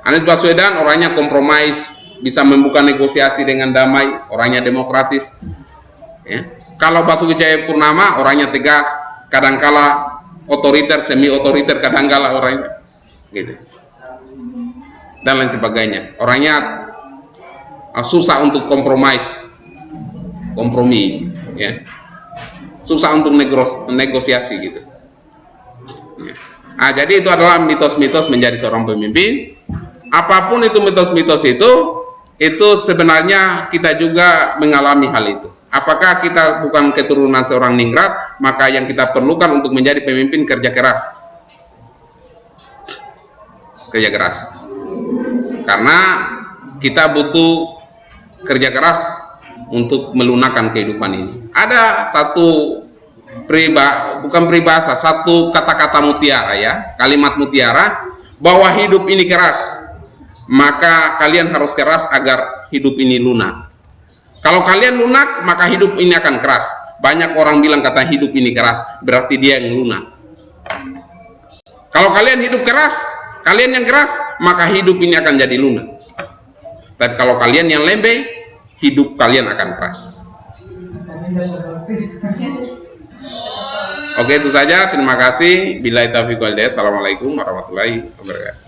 S1: Anies Baswedan orangnya kompromis, bisa membuka negosiasi dengan damai, orangnya demokratis, ya. Kalau Basuki Cahayapurnama orangnya tegas, kadangkala otoriter, semi otoriter, kadangkala orangnya gitu, dan lain sebagainya. Orangnya susah untuk kompromi, ya, susah untuk negosiasi gitu. Jadi itu adalah mitos-mitos menjadi seorang pemimpin. Apapun itu mitos-mitos itu sebenarnya kita juga mengalami hal itu. Apakah kita bukan keturunan seorang ningrat, maka yang kita perlukan untuk menjadi pemimpin kerja keras. Kerja keras. Karena kita butuh kerja keras untuk melunakkan kehidupan ini. Ada satu bukan peribahasa, satu kata-kata mutiara, ya, kalimat mutiara, bahwa hidup ini keras, maka kalian harus keras agar hidup ini lunak. Kalau kalian lunak, maka hidup ini akan keras. Banyak orang bilang kata hidup ini keras, berarti dia yang lunak. Kalau kalian hidup keras, kalian yang keras, maka hidup ini akan jadi lunak. Tapi kalau kalian yang lembek, hidup kalian akan keras. Oke, itu saja. Terima kasih. Billahi taufiq wal hidayah. Assalamualaikum warahmatullahi wabarakatuh.